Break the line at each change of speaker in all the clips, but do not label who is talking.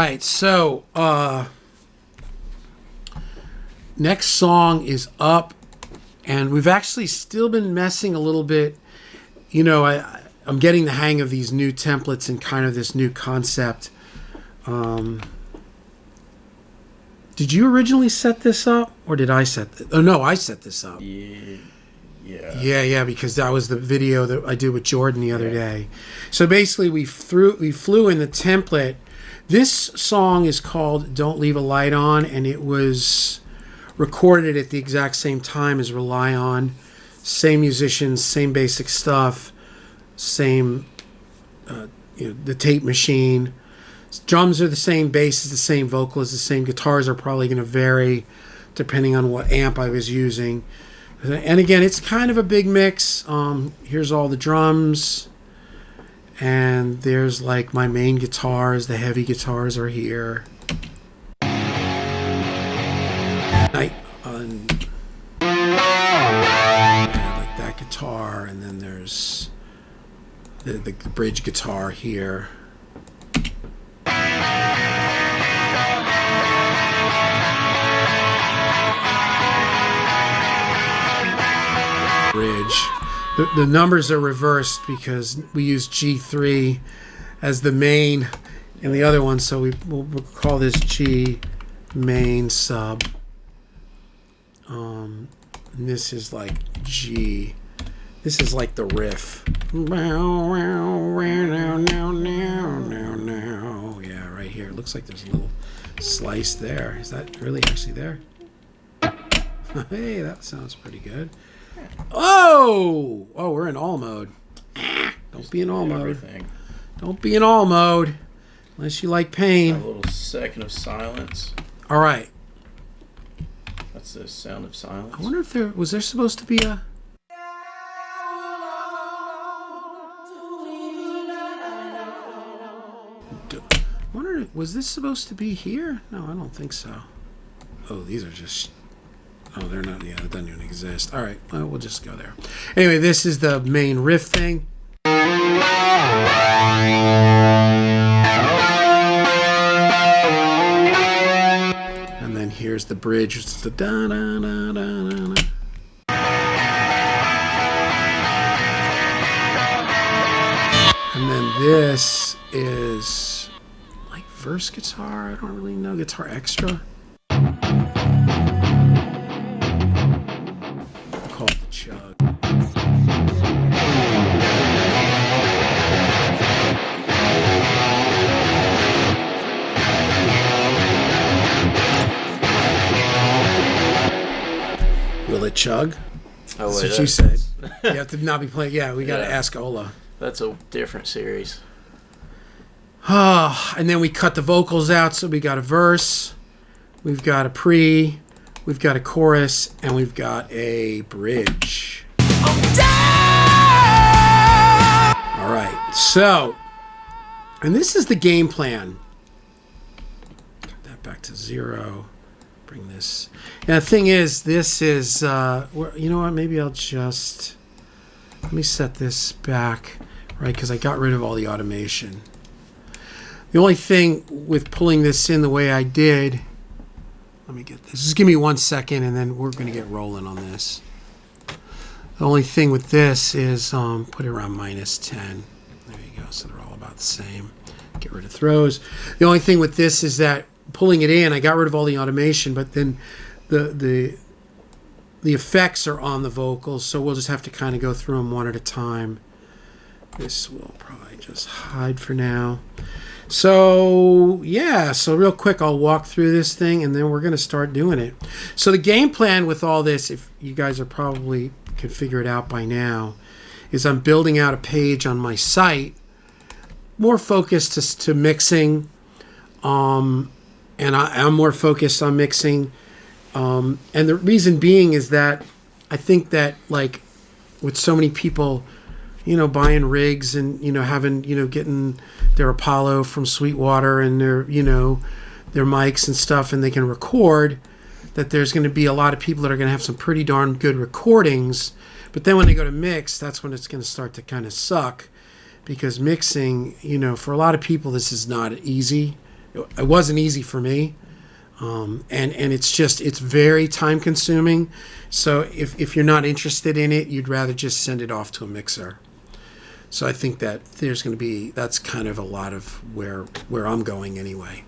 right, so next song is up, and we've actually still been messing a little bit. You know, I'm getting the hang of these new templates and kind of this new concept. Did you originally set this up, or did I set this? Oh no, I set this up. Yeah, because that was the video that I did with Jordan the other day. So basically, we flew in the template. This song is called "Don't Leave a Light On," and it was recorded at the exact same time as "Rely On." Same musicians, same basic stuff, same the tape machine. Drums are the same, bass is the same, vocal is the same. Guitars are probably going to vary depending on what amp I was using. And again, it's kind of a big mix. Here's all the drums. And there's like my main guitars. The heavy guitars are here. Like that guitar. And then there's the bridge guitar here. Bridge. The numbers are reversed because we use G3 as the main in the other one, so we'll call this G main sub. And this is like G. This is like the riff. Yeah, right here. It looks like there's a little slice there. Is that really actually there? Hey, that sounds pretty good. Oh, we're in all mode. Don't be in all mode.
Everything.
Don't be in all mode unless you like pain.
A little second of silence.
All right.
That's the sound of silence.
I wonder if there was supposed to be a. I wonder, was this supposed to be here? No, I don't think so. Oh, these are just. Oh, they're not. Yeah, that doesn't even exist. All right, well, we'll just go there. Anyway, this is the main riff thing. And then here's the bridge. It's the da da da da da. And then this is like verse guitar. I don't really know. Guitar extra. Called the chug. Will it chug?
Oh,
that's what you said. You have to not be playing. Yeah, we got to ask Ola.
That's a different series.
And then we cut the vocals out, so we got a verse, we've got a pre, we've got a chorus, and we've got a bridge. All right, so, and this is the game plan. Cut that back to 0. Bring this. And the thing is, this is, you know what, maybe I'll just, let me set this back, right, because I got rid of all the automation. The only thing with pulling this in the way I did, let me get this. Just give me 1 second, and then we're going to get rolling on this. The only thing with this is put it around -10. There you go. So they're all about the same. Get rid of throws. The only thing with this is that pulling it in, I got rid of all the automation, but then the effects are on the vocals, so we'll just have to kind of go through them one at a time. This will probably just hide for now. So, yeah, so real quick, I'll walk through this thing, and then we're going to start doing it. So the game plan with all this, if you guys are probably can figure it out by now, is I'm building out a page on my site, more focused to mixing, and I'm more focused on mixing. And the reason being is that I think that, like, with so many people, you know, buying rigs and, you know, having, you know, getting their Apollo from Sweetwater and their, you know, their mics and stuff, and they can record, that there's going to be a lot of people that are going to have some pretty darn good recordings. But then when they go to mix, that's when it's going to start to kind of suck, because mixing, you know, for a lot of people, this is not easy. it wasn't easy for me. And it's very time consuming. So if you're not interested in it, you'd rather just send it off to a mixer. So I think that that's kind of a lot of where I'm going anyway.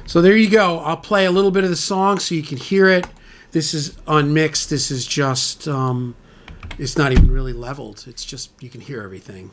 So there you go. I'll play a little bit of the song so you can hear it. This is unmixed. This is just, it's not even really leveled. It's just, you can hear everything.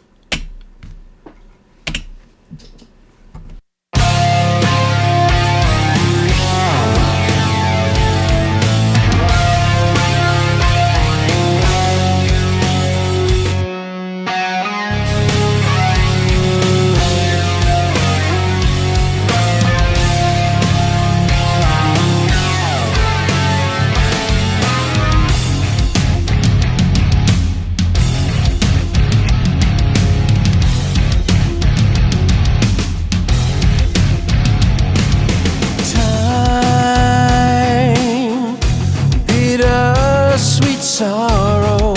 Sorrow,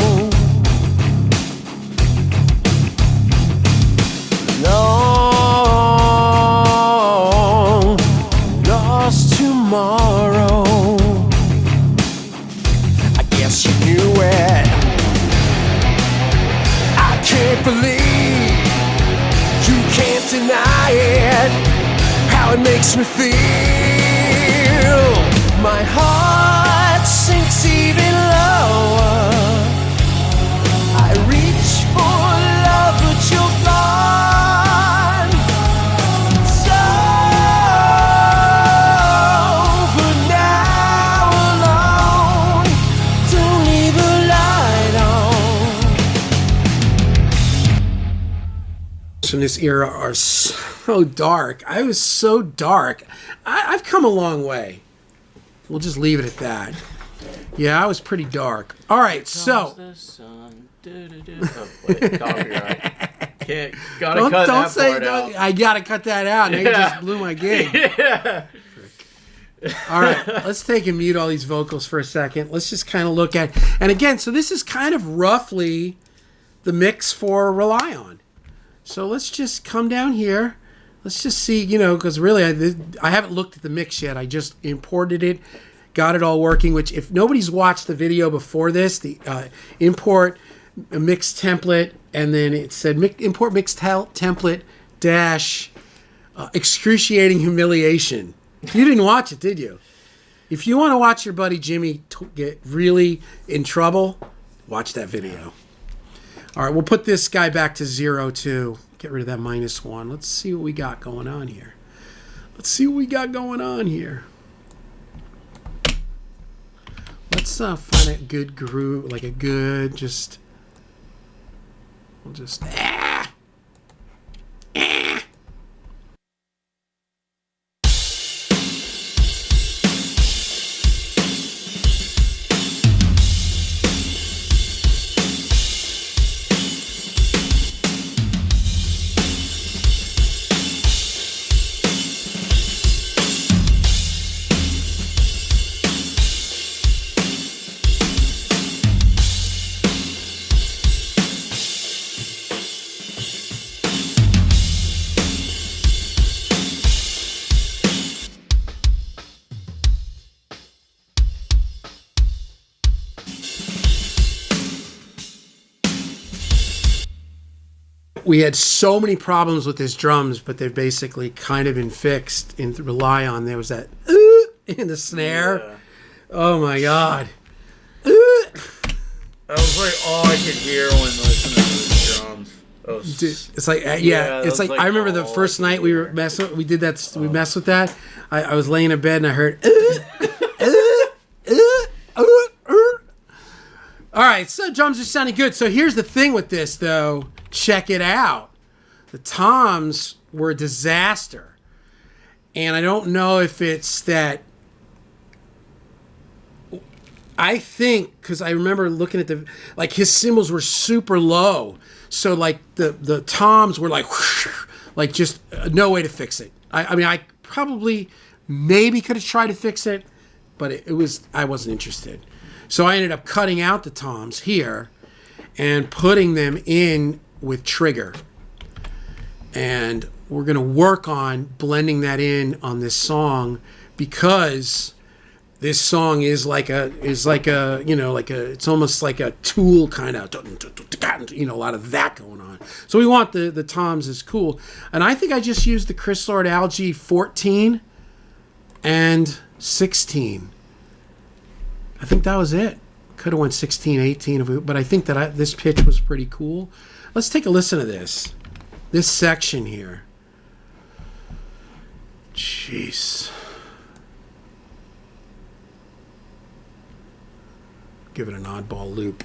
long lost tomorrow. I guess you knew it. I can't believe you can't deny it. How it makes me feel. My heart sinks even lower. I reach for love, but you're gone. So for now alone, don't leave the light on. In this era are so dark. I was so dark. I've come a long way. We'll just leave it at that. Yeah, I was pretty dark. All right, so.
The sun. Oh, wait, copyright. Gotta cut that part out.
I gotta cut that out. Now you just blew my gig.
Yeah.
All right, let's take and mute all these vocals for a second. Let's just kind of look at. And again, so this is kind of roughly the mix for Rely On. So let's just come down here. Let's just see, because really I haven't looked at the mix yet. I just imported it, got it all working, which if nobody's watched the video before this, the import a mix template, and then it said import mix template dash excruciating humiliation. You didn't watch it, did you? If you want to watch your buddy Jimmy get really in trouble, watch that video. All right, we'll put this guy back to 0 too. Get rid of that -1. Let's see what we got going on here. Let's find a good groove, like a good, we'll just, we had so many problems with his drums, but they've basically kind of been fixed in Rely On. There was that in the snare.
Yeah.
Oh my God.
That was like all I could hear when listening to the drums.
Dude, it's like it's like I remember the first night we were messing. We did that. We messed with that. I was laying in bed and I heard. All right, so drums are sounding good. So here's the thing with this, though. Check it out. The toms were a disaster, and I don't know if it's that. I think because I remember looking at his cymbals were super low, so like the toms were like just no way to fix it. I mean I probably maybe could have tried to fix it, but I wasn't interested. So I ended up cutting out the toms here and putting them in with trigger. And work on blending that in on this song, because this song is like a it's almost like a Tool kind of, a lot of that going on. So we want the toms is cool, and I think I just used the Chris Lord Algae 14 and 16. I think that was it. Could have went 16, 18, but I think that this pitch was pretty cool. Let's take a listen to this section here. Jeez. Give it an oddball loop.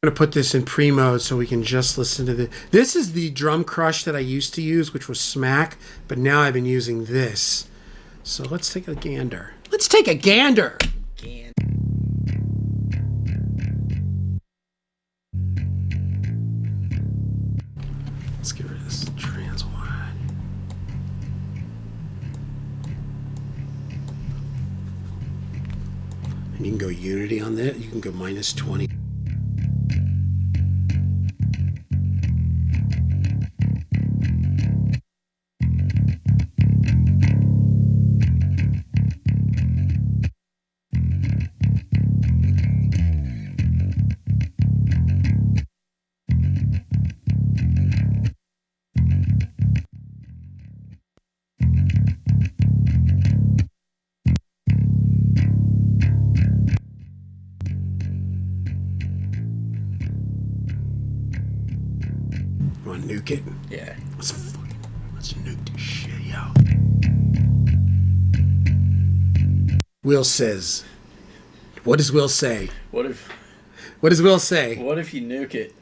I'm going to put this in pre-mode so we can just listen to this is the drum crush that I used to use, which was Smack, but now I've been using this. So let's take a gander. Let's take a gander. Let's get rid of this trans one. And you can go unity on that. You can go -20. Want to nuke it?
Yeah.
Let's nuke this shit, yo. Will says. What does Will say?
What
does Will say?
What if you nuke it?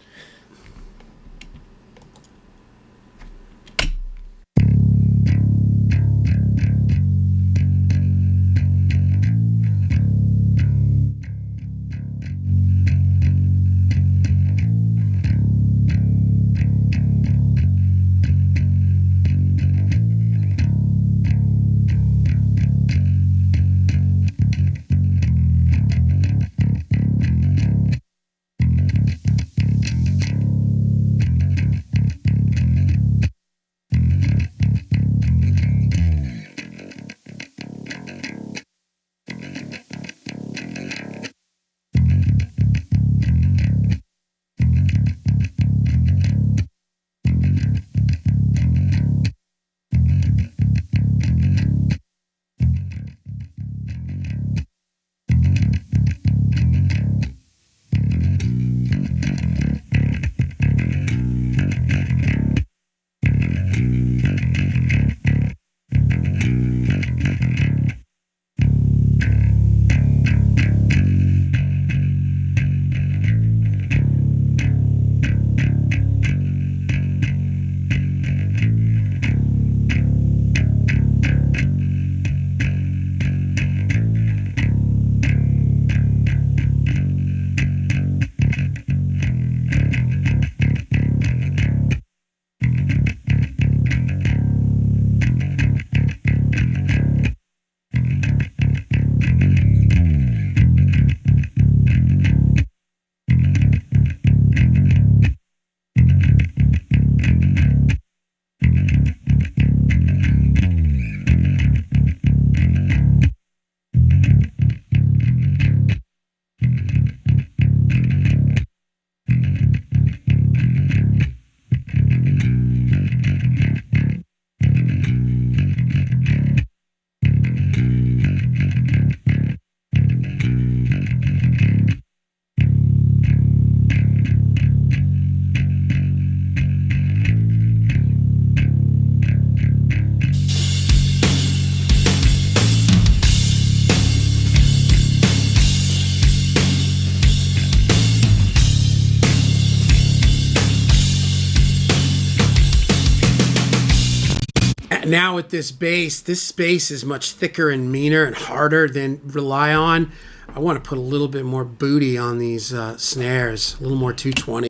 now with this bass is much thicker and meaner and harder than Rely On. I want to put a little bit more booty on these snares, a little more 220.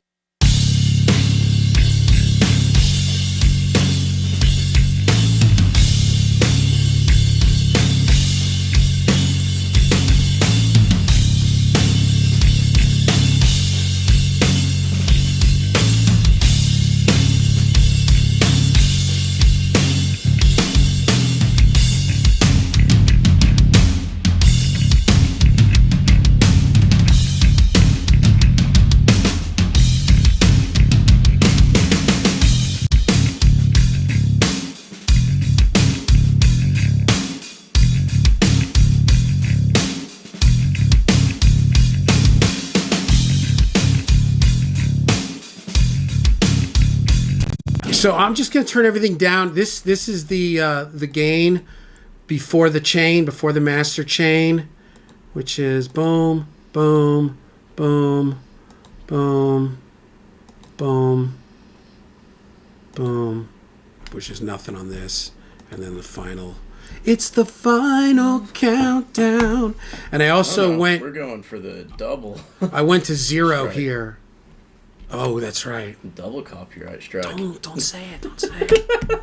So I'm just going to turn everything down. This is the gain before the chain, before the master chain, which is boom, boom, boom, boom, boom, boom, which is nothing on this. And then the final. It's the final countdown. And I also went...
We're going for the double.
I went to 0 here. Oh, that's right.
Double copyright strike.
Don't say it. Don't say it.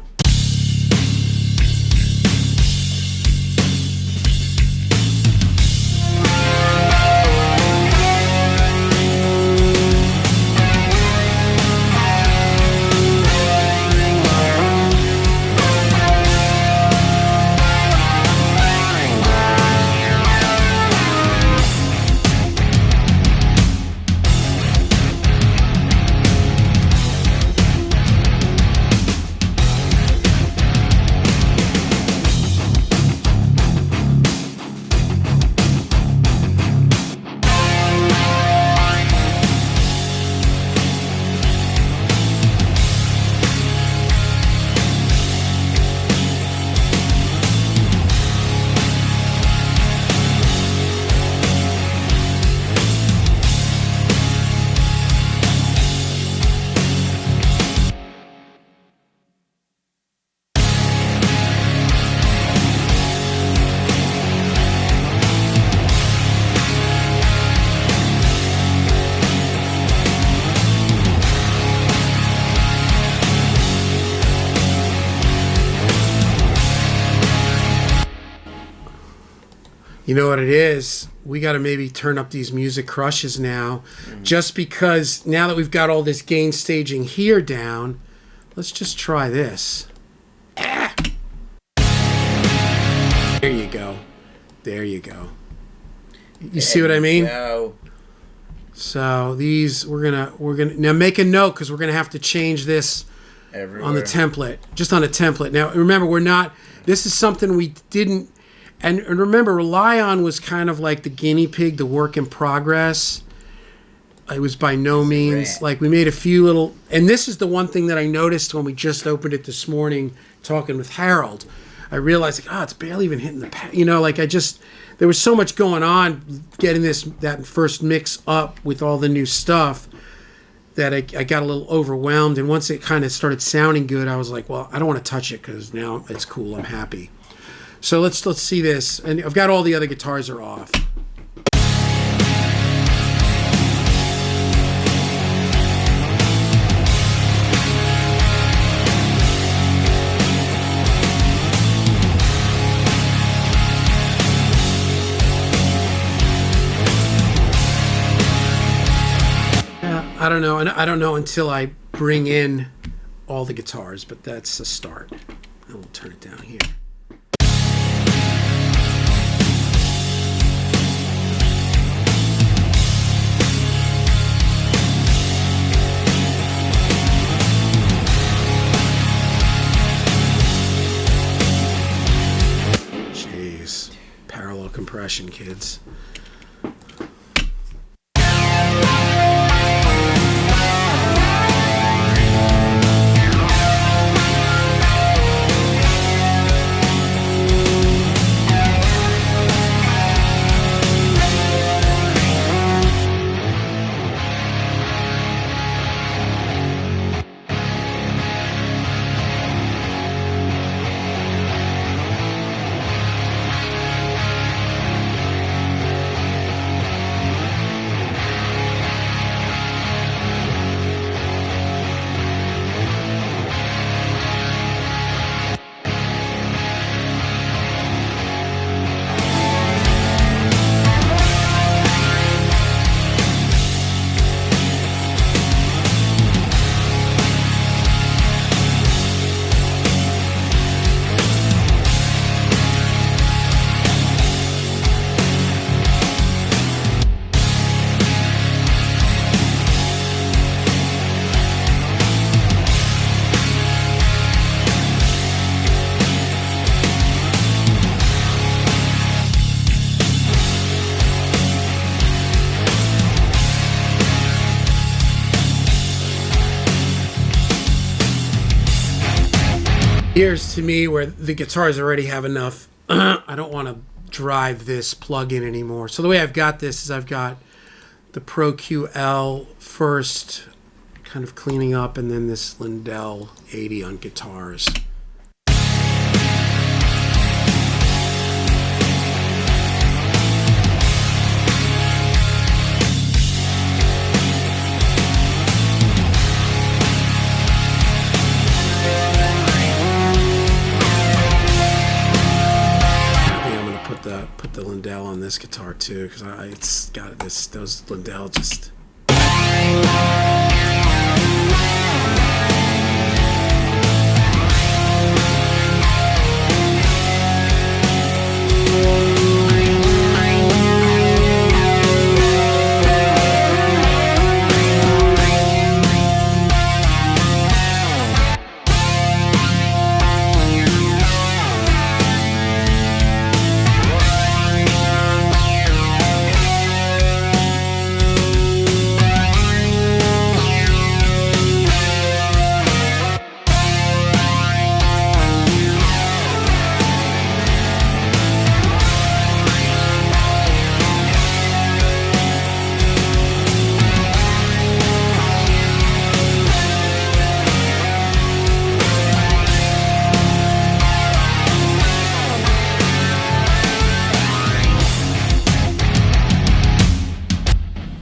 You know what it is? We got to maybe turn up these music crushes now. Just because now that we've got all this gain staging here down, let's just try this. Ah. There you go. There you go. You see what I mean?
Go.
So these we're gonna now make a note because we're gonna have to change this
Everywhere.
on the template, just on a template. Now remember, we're not. This is something we didn't. And remember, Rely On was kind of like the guinea pig, the work in progress. It was by no means like we made a few little. And this is the one thing that I noticed when we just opened it this morning, talking with Harold. I realized, like, it's barely even hitting the there was so much going on getting that first mix up with all the new stuff that I got a little overwhelmed. And once it kind of started sounding good, I was like, well, I don't want to touch it because now it's cool. I'm happy. So let's see this. And I've got all the other guitars are off. I don't know, and I don't know until I bring in all the guitars, but that's a start. And we'll turn it down here. Jeez, parallel compression, kids. Here's to me where the guitars already have enough. I don't want to drive this plug in anymore. So the way I've got this is I've got the Pro QL first kind of cleaning up, and then this Lindell 80 on guitars. Put the Lindell on this guitar too, because it's got those Lindell just.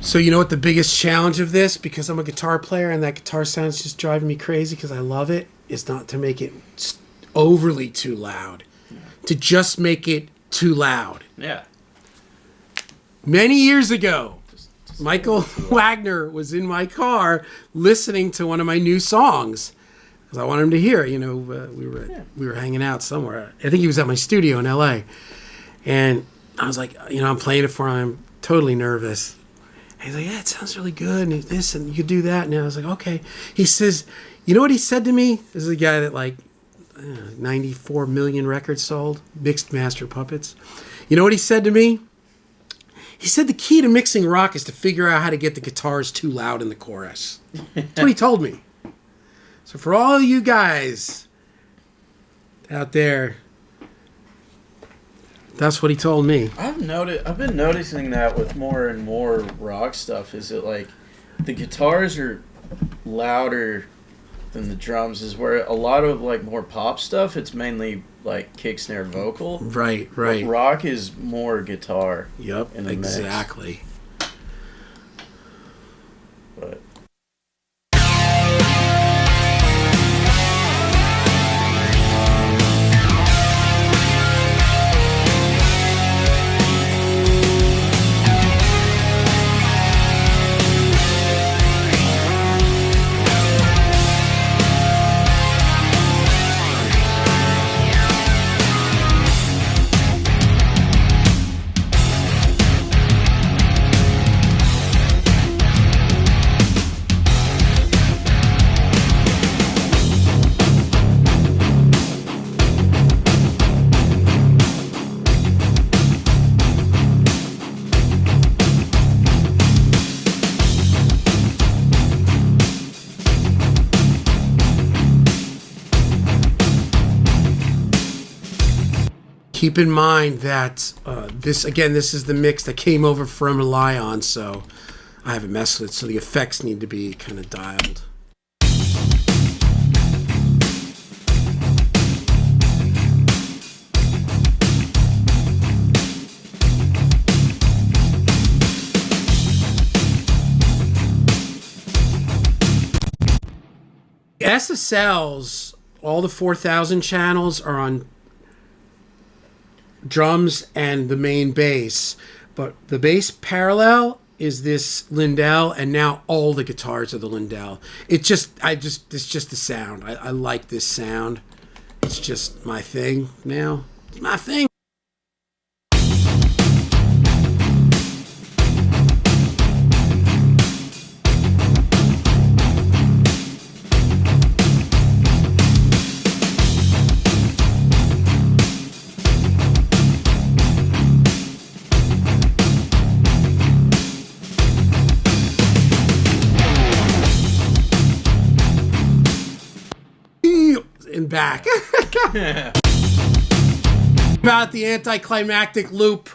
So you know what the biggest challenge of this, because I'm a guitar player and that guitar sound's just driving me crazy because I love it, is not to make it overly too loud. Yeah. To just make it too loud.
Yeah.
Many years ago, Michael Wagner was in my car listening to one of my new songs because I wanted him to hear it. You know, we were hanging out somewhere. I think he was at my studio in LA, and I was like, you know, I'm playing it for him. I'm totally nervous. He's like, yeah, it sounds really good, and this, and you could do that. And I was like, okay. He says, you know what he said to me? This is a guy that, like, 94 million records sold, mixed master puppets. You know what he said to me? He said the key to mixing rock is to figure out how to get the guitars too loud in the chorus. That's what he told me. So for all you guys out there, that's what he told me.
I've been noticing that with more and more rock stuff. Is it like the guitars are louder than the drums? Is where a lot of like more pop stuff, it's mainly like kick, snare, vocal.
Right.
But rock is more guitar.
Yep,
in the
exactly.
Mix. But.
Keep in mind that this is the mix that came over from Lion, so I haven't messed with it, so the effects need to be kind of dialed. SSLs, all the 4000 channels are on drums and the main bass, but the bass parallel is this Lindell, and now all the guitars are the Lindell. It's just the sound. I like this sound. It's just my thing now. It's my thing. and back. About the anticlimactic loop.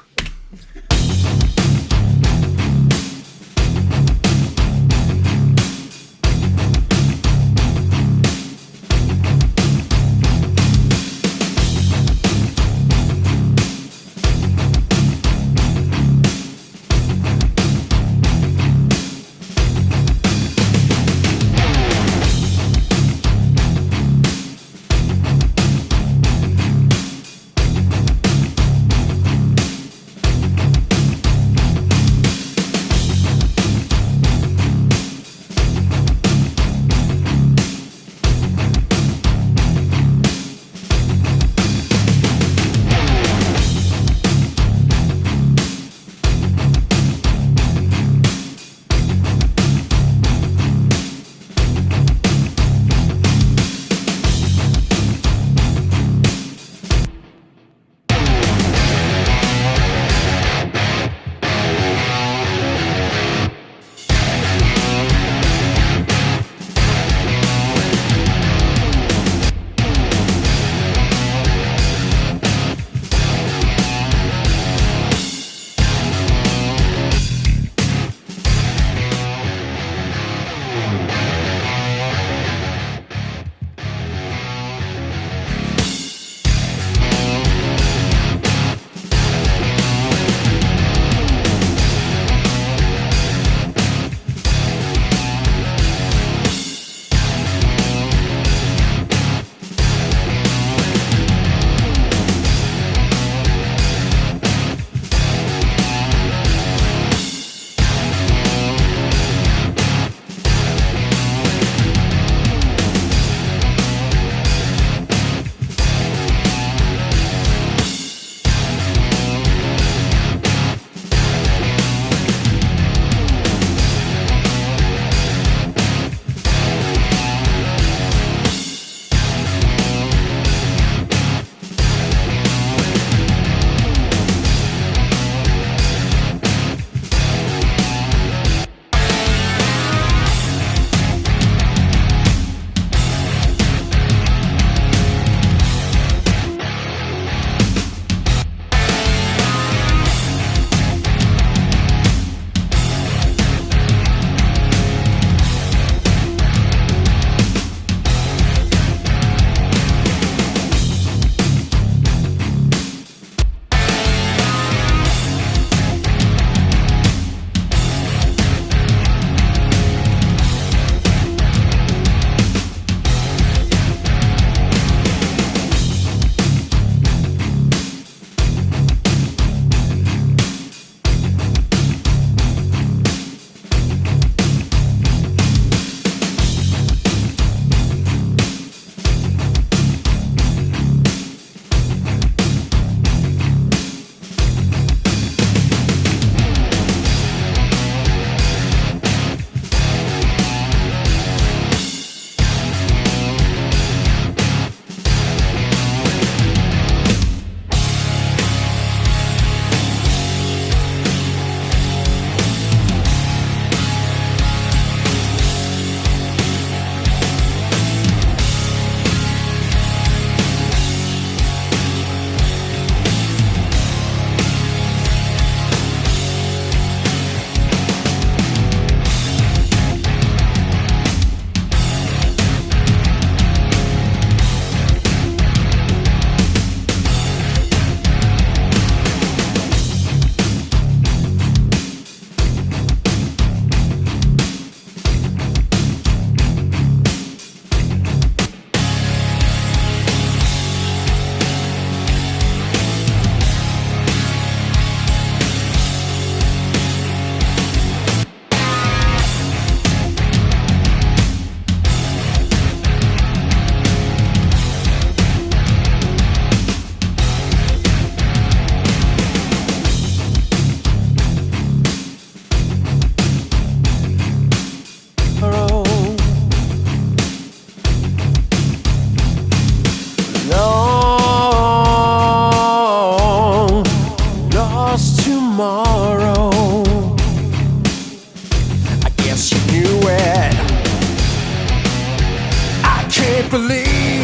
believe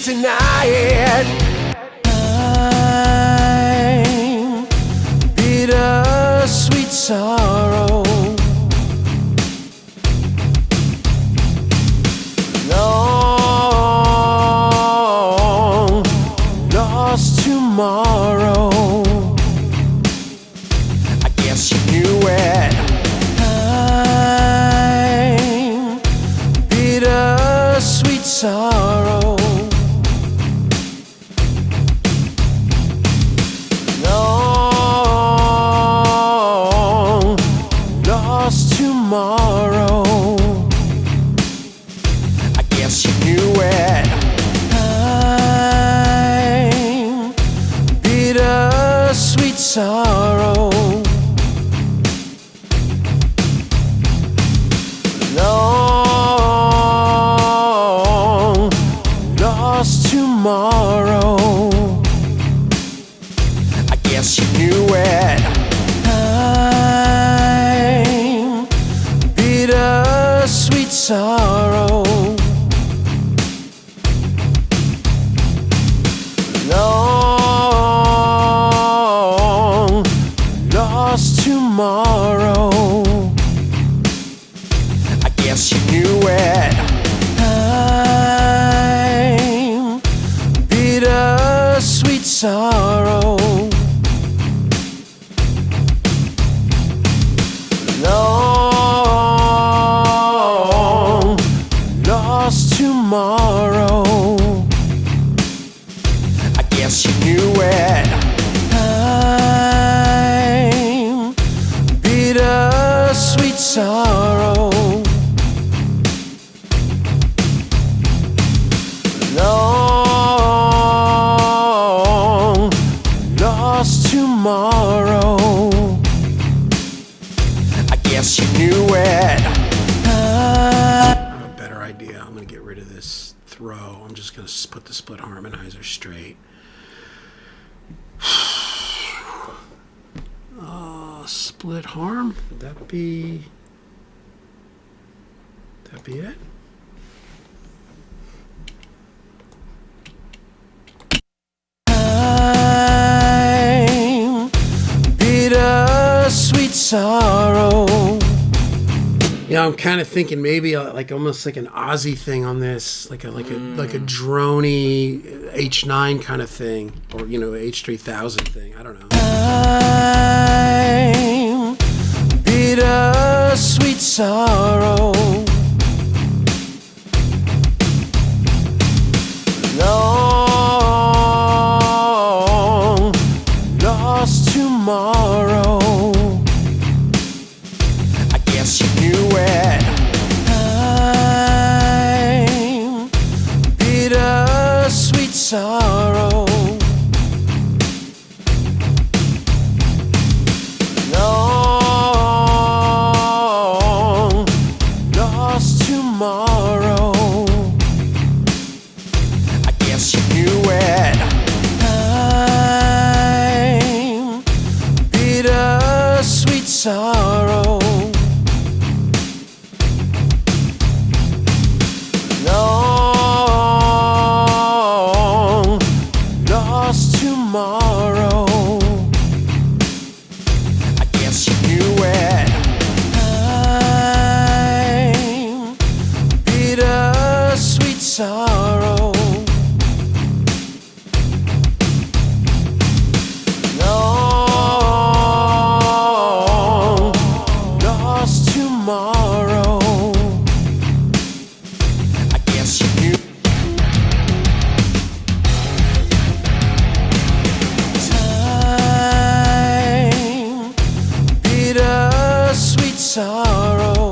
can't deny it. I'm bitter sweet sorrow. Long lost tomorrow. I guess you knew it. I'm bitter sweet sorrow. Long lost tomorrow. I guess you knew it. I'm bitter sweet sorrow. Long lost tomorrow. I guess you knew it. I'm bitter sweet sorrow. Long lost tomorrow. I guess you knew it. I'm bitter sweet sorrow. Long lost tomorrow. I guess you knew it. I'm bitter sweet sorrow. Long lost tomorrow. I guess you knew it.
I have a better idea. I'm going to get rid of this throw. I'm just going to put the split harmonizer straight. Split harm. Would that be it?
I'm bitter sweet sorrow.
Yeah, I'm kind of thinking maybe like almost like an Aussie thing on this, like a droney H9 kind of thing, or H3000 thing. I don't know.
I'm bitter sweet sorrow. Long lost tomorrow. I guess you knew it. I'm bitter sweet sorrow. Long lost tomorrow. I guess you knew it. I'm bitter sweet sorrow. Long lost tomorrow. I guess you knew it. I'm bitter sweet sorrow. Long lost tomorrow. I guess you knew. Time, bitter sweet sorrow.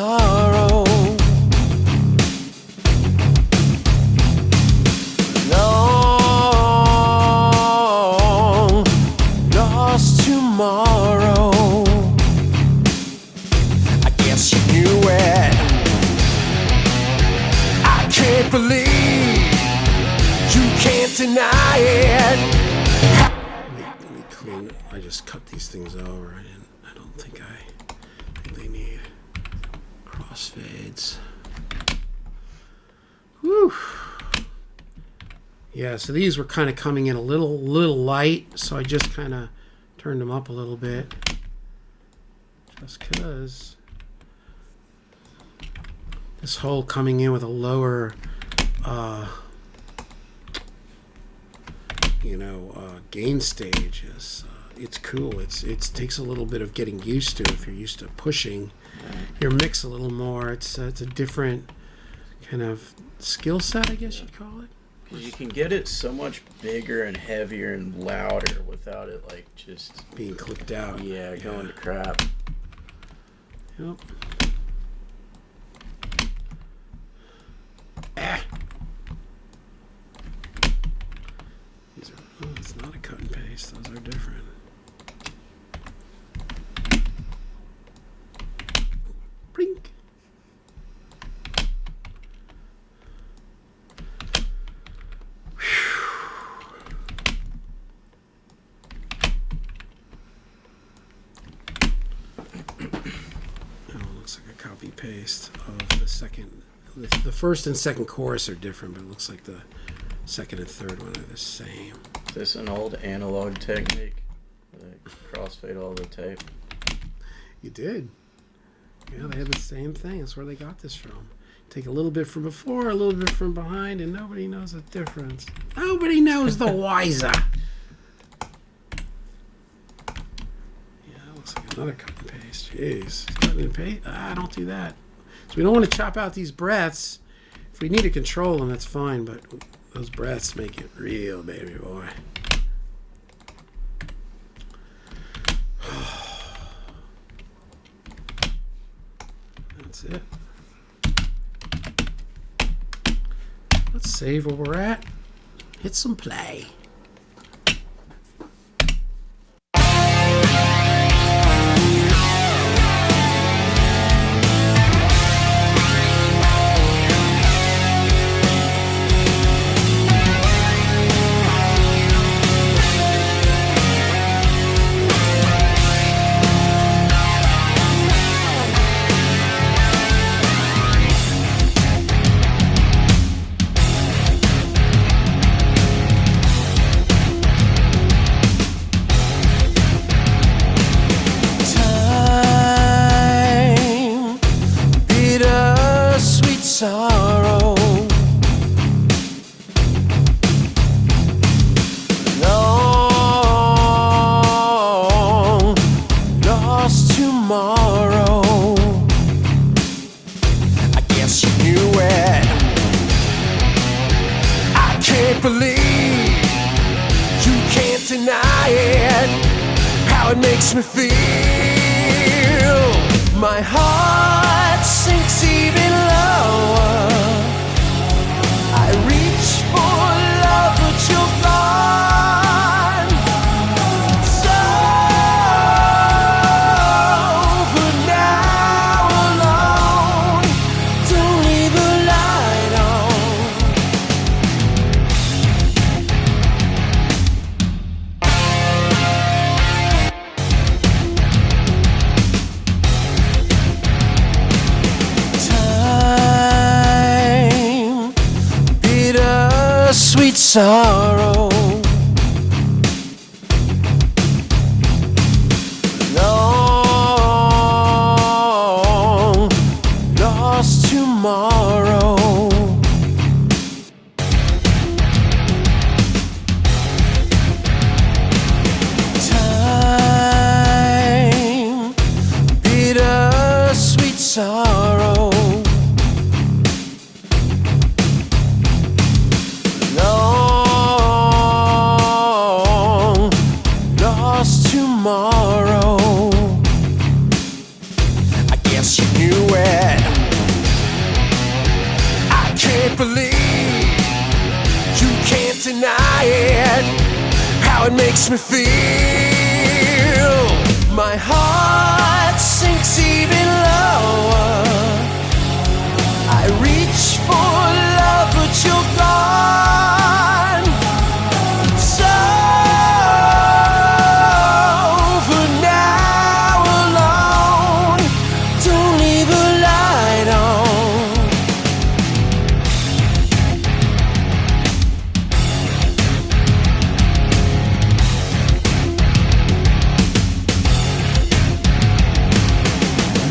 sorrow. Long lost tomorrow. I guess you knew it. I can't believe you can't deny it.
Let me clean. I just cut these things over. I don't think I really need crossfades. Whew. Yeah, so these were kind of coming in a little light, so I just kind of turned them up a little bit. Just because this whole coming in with a lower, gain stage is it's cool. It takes a little bit of getting used to if you're used to pushing your mix a little more. It's a different kind of skill set, I guess you'd call it.
You can get it so much bigger and heavier and louder without it like just
Being clipped out.
yeah going to crap.
Yep. Ah. These are, it's not a cut and paste. Those are different. Blink. Copy paste of the second. The first and second chorus are different, but it looks like the second and third one are the same.
Is this an old analog technique? Like crossfade all the tape.
You did. Yeah, they had the same thing. That's where they got this from. Take a little bit from before, a little bit from behind, and nobody knows the difference. Nobody knows the wiser. Looks like another cut and paste. Jeez. Cut and paste? Don't do that. So we don't want to chop out these breaths. If we need to control them, that's fine, but those breaths make it real, baby boy. That's it. Let's save where we're at. Hit some play.
Sorrow. Long lost tomorrow. I guess you knew it. I can't believe you can't deny it. How it makes me feel. My heart sinks even lower. I reach for love, but you're gone. So for now alone, don't leave the light sweet sorrow. Long lost tomorrow. Time, bitter sweet sorrow. Tomorrow, I guess you knew it. how it makes me feel. My heart sinks even lower. I reach for love, but you're gone. So for now alone, don't leave a light on.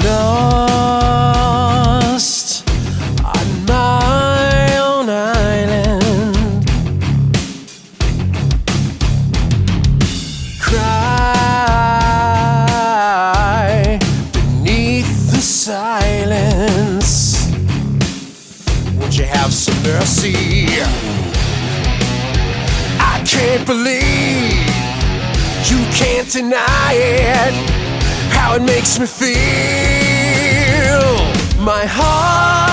Lost on my own island, cry beneath the silence. Won't you have some mercy? I can't believe you can't deny it, how it makes me feel. My heart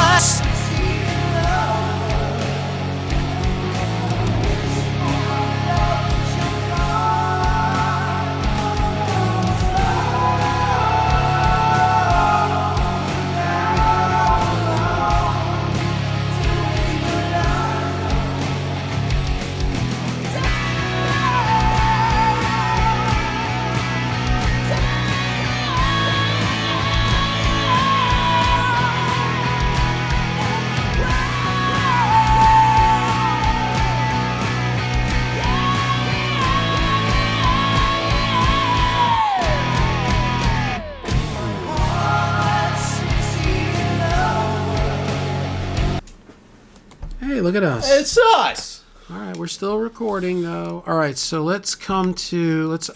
Hey, look at us.
It's us.
All right, we're still recording though. All right, so let's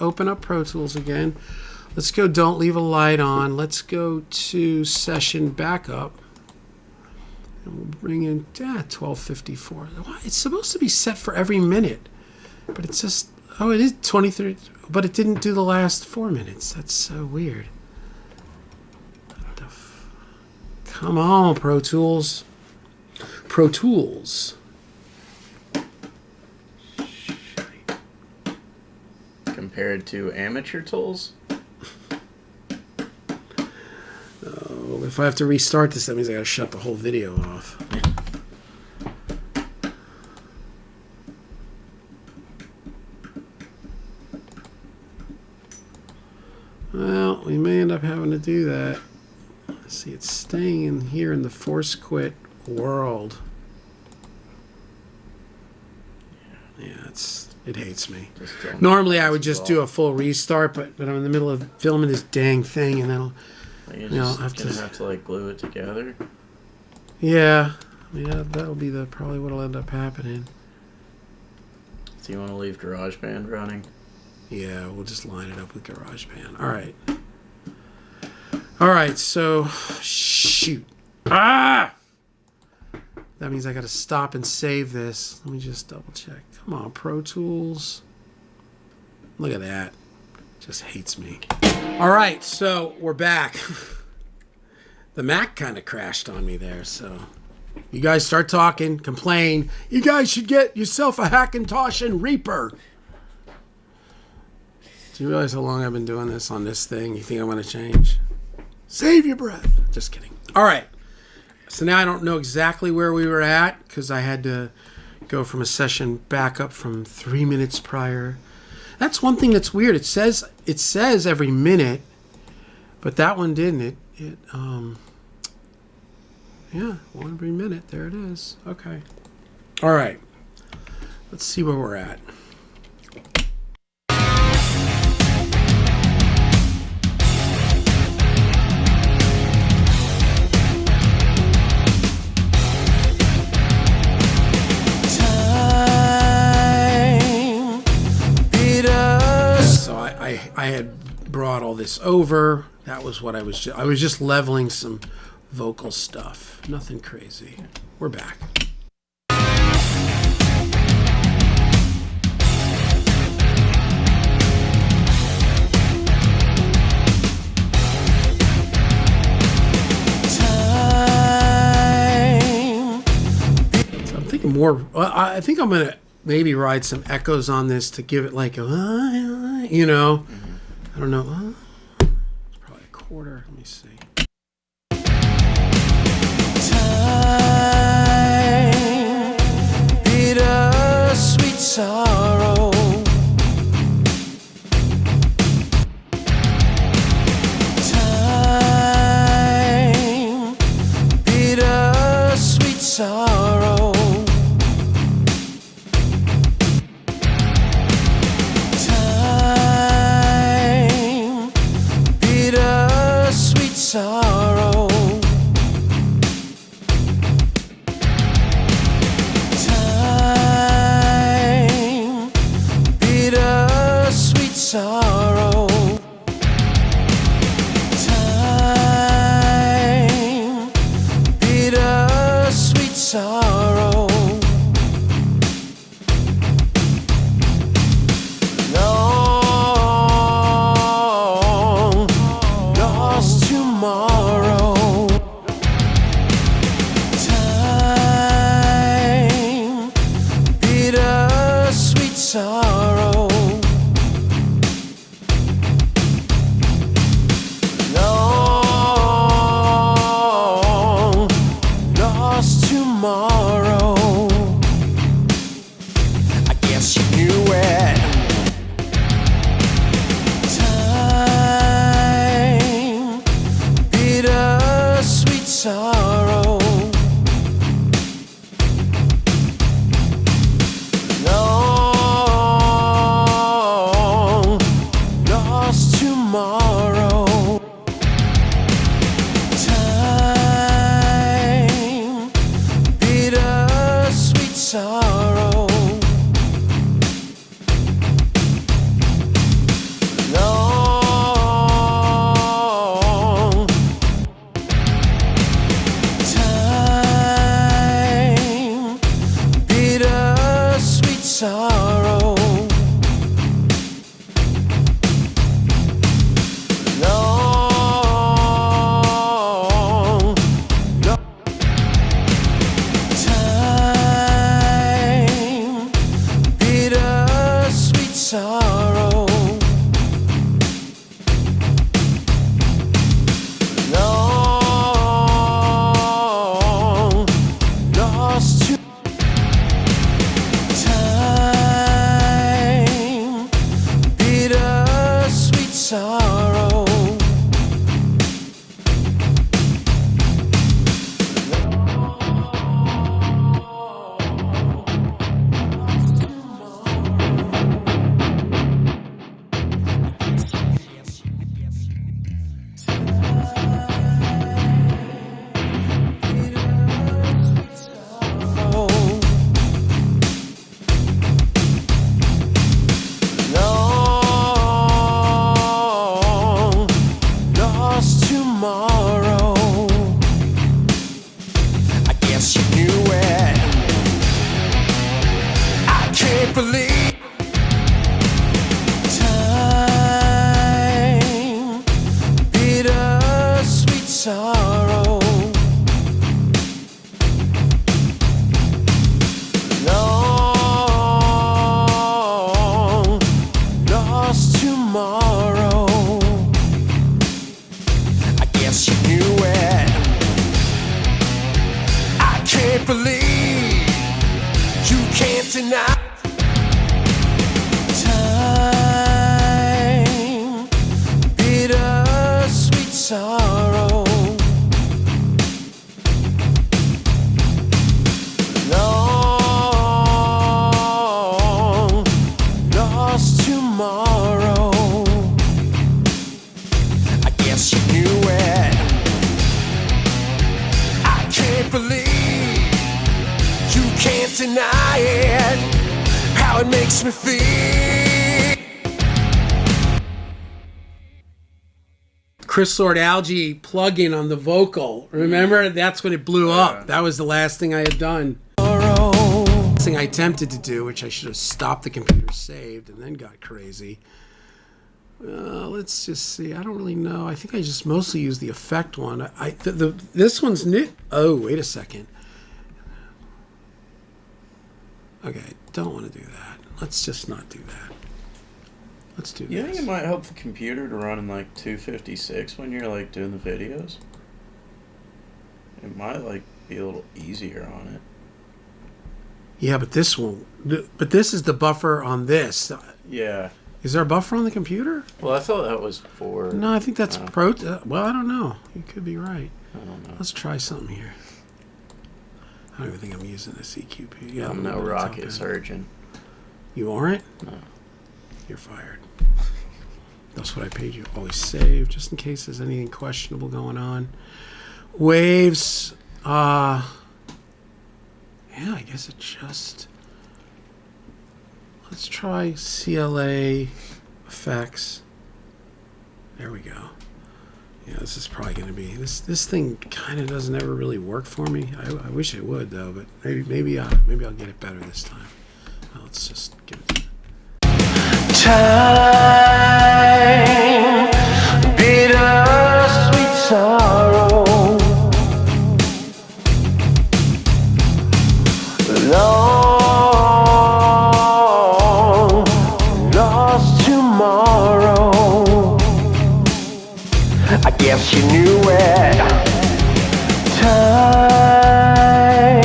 open up Pro Tools again. Let's go Don't Leave a Light On. Let's go to Session Backup. And we'll bring in 1254. It's supposed to be set for every minute, but it's just, oh, it is 23, but it didn't do the last 4 minutes. That's so weird. Come on, Pro Tools. Pro Tools.
Compared to amateur tools?
Oh, if I have to restart this, that means I gotta shut the whole video off. Well, we may end up having to do that. Let's see, it's staying in here in the force quit world. Yeah, it hates me. Normally I would just do a full restart, but I'm in the middle of filming this dang thing, and then
I'll have to like glue it together.
Yeah, that'll be probably what'll end up happening.
So you want to leave GarageBand running?
Yeah, we'll just line it up with GarageBand. All right, so shoot. That means I got to stop and save this. Let me just double check. Come on, Pro Tools. Look at that. Just hates me. All right, so we're back. The Mac kind of crashed on me there, so you guys start talking, complain. You guys should get yourself a Hackintosh and Reaper. Do you realize how long I've been doing this on this thing? You think I want to change? Save your breath. Just kidding. All right. So now I don't know exactly where we were at because I had to go from a session back up from 3 minutes prior. That's one thing that's weird. It says every minute, but that one didn't. Yeah, one every minute. There it is. Okay. All right. Let's see where we're at. I had brought all this over. That was what I was just leveling some vocal stuff. Nothing crazy. We're back. So I'm thinking more. I think I'm gonna maybe ride some echoes on this to give it like a, you know, I don't know. It's probably a quarter. Let me see.
Time, bitter sweet sorrow. Time, bitter sweet sorrow. Time, bitter sweet sorrow. Time, bitter sweet sorrow. Time, bitter sweet sorrow. Long lost tomorrow. Time, bitter sweet sorrow. Long lost tomorrow. I guess you knew it. Time, bitter sweet sorrow. Long lost tomorrow. Time, bitter sweet sorrow. Long time, bitter sweet sorrow. Long time, bitter sweet sorrow. Long lost to time, bitter sweet sorrow. Long lost tomorrow. I guess you knew it. I can't believe time, bitter sweet sorrow. Long lost tomorrow. I guess you knew it. I can't believe you can't deny. Time, bitter sweet sorrow. Long lost tomorrow. I guess you knew it. I can't believe you can't deny it. How it makes me feel.
Chris Lord Algae plug-in on the vocal. Remember? That's when it blew up.
Yeah.
That was the last thing I had done. Last thing I attempted to do, which I should have stopped the computer saved and then got crazy. Let's just see. I don't really know. I think I just mostly used the effect one. This one's new. Oh, wait a second. Okay. don't want to do that. Let's just not do that. Let's do
You think
this.
it might help the computer to run in like 256 when you're like doing the videos? It might like be a little easier on it.
Yeah, but this won't. But this is the buffer on this.
Yeah.
Is there a buffer on the computer?
Well, I thought that was for.
No, I think that's pro. Well, I don't know. You could be right.
I don't know.
Let's try something here. I don't even think I'm using the CQP. Yeah,
I'm no rocket surgeon.
You aren't?
No.
You're fired. That's what I paid you. Always save, just in case there's anything questionable going on. Waves. Yeah, I guess it just... Let's try CLA effects. There we go. Yeah, this is probably going to be... This thing kind of doesn't ever really work for me. I wish it would, though, but maybe I'll get it better this time. Well, let's just give it...
Time, bitter sweet sorrow, long lost tomorrow. I guess you knew it. Time,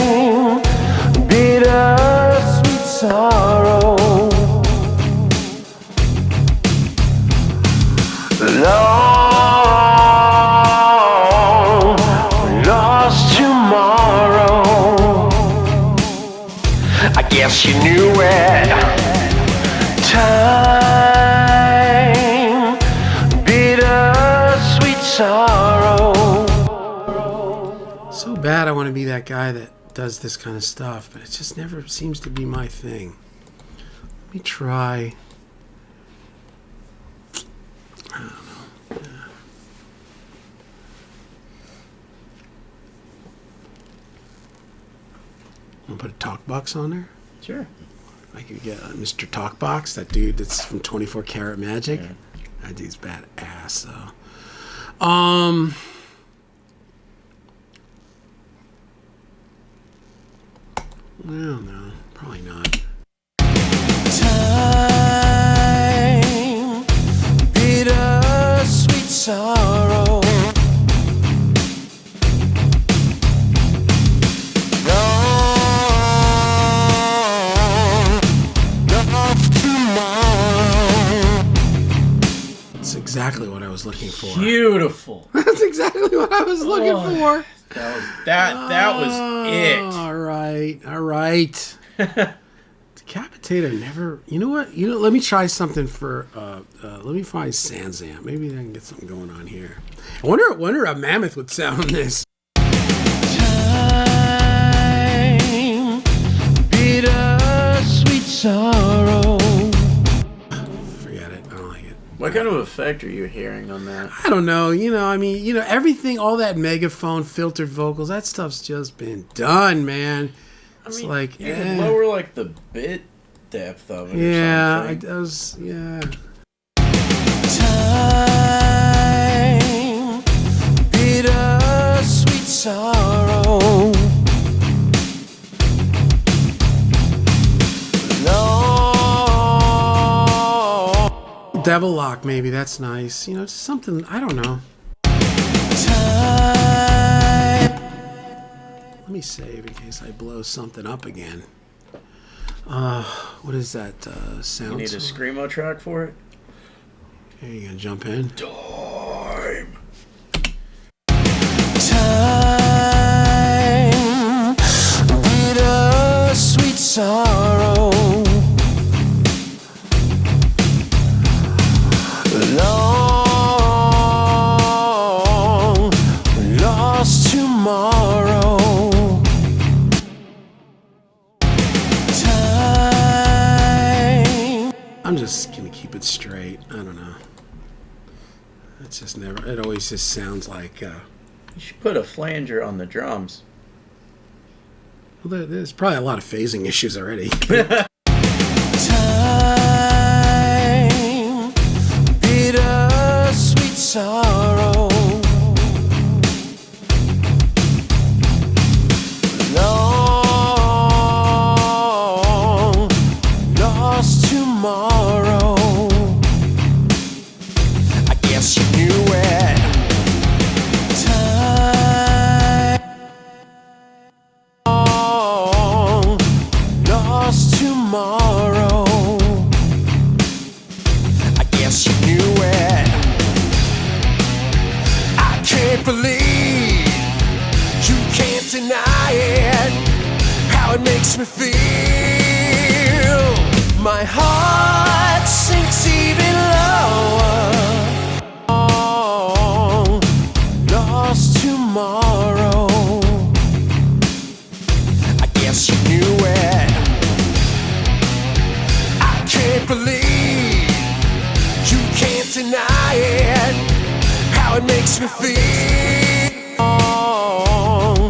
bitter sweet sorrow. Long lost tomorrow. I guess you knew it. Time, bitter sweet sorrow.
So bad I want to be that guy that does this kind of stuff, but it just never seems to be my thing. Let me try... I don't know. Yeah. Want to put a talk box on there?
Sure.
I could get Mr. Talkbox, that dude that's from 24 Karat Magic.
Yeah.
That dude's badass, though. I don't know. Probably not.
Time, bitter sweet sorrow.
That's exactly what I was looking for.
Beautiful.
That's exactly what I was looking for.
That was it.
All right. Decapitator never. You know what? Let me try something for. Let me find Sanzam. Maybe I can get something going on here. I wonder how Mammoth would sound on this.
Time, bitter sweet sorrow.
Forget it. I don't like it.
What kind of effect are you hearing on that?
I don't know. Everything, all that megaphone, filtered vocals, that stuff's just been done, man. It's like,
you can lower like the bit depth of it.
yeah,
or something.
yeah.
Time, bitter sweet sorrow. Long
Devil Lock, maybe. That's nice. Just something, I don't know.
time.
Let me save in case I blow something up again. What is that sound?
You need a screamo track for it?
Here, you gonna jump in?
Time.
Time, bitter sweet sorrow. Long lost tomorrow. Time.
I'm just gonna keep it straight. I don't know. It's just never. It always just sounds like.
You should put a flanger on the drums.
Well, there's probably a lot of phasing issues already.
Time, bitter sweet sorrow. Long deny it, how it makes me feel. My heart sinks even lower. Oh, lost tomorrow. I guess you knew it. I can't believe you can't deny it, how it makes me feel. Oh,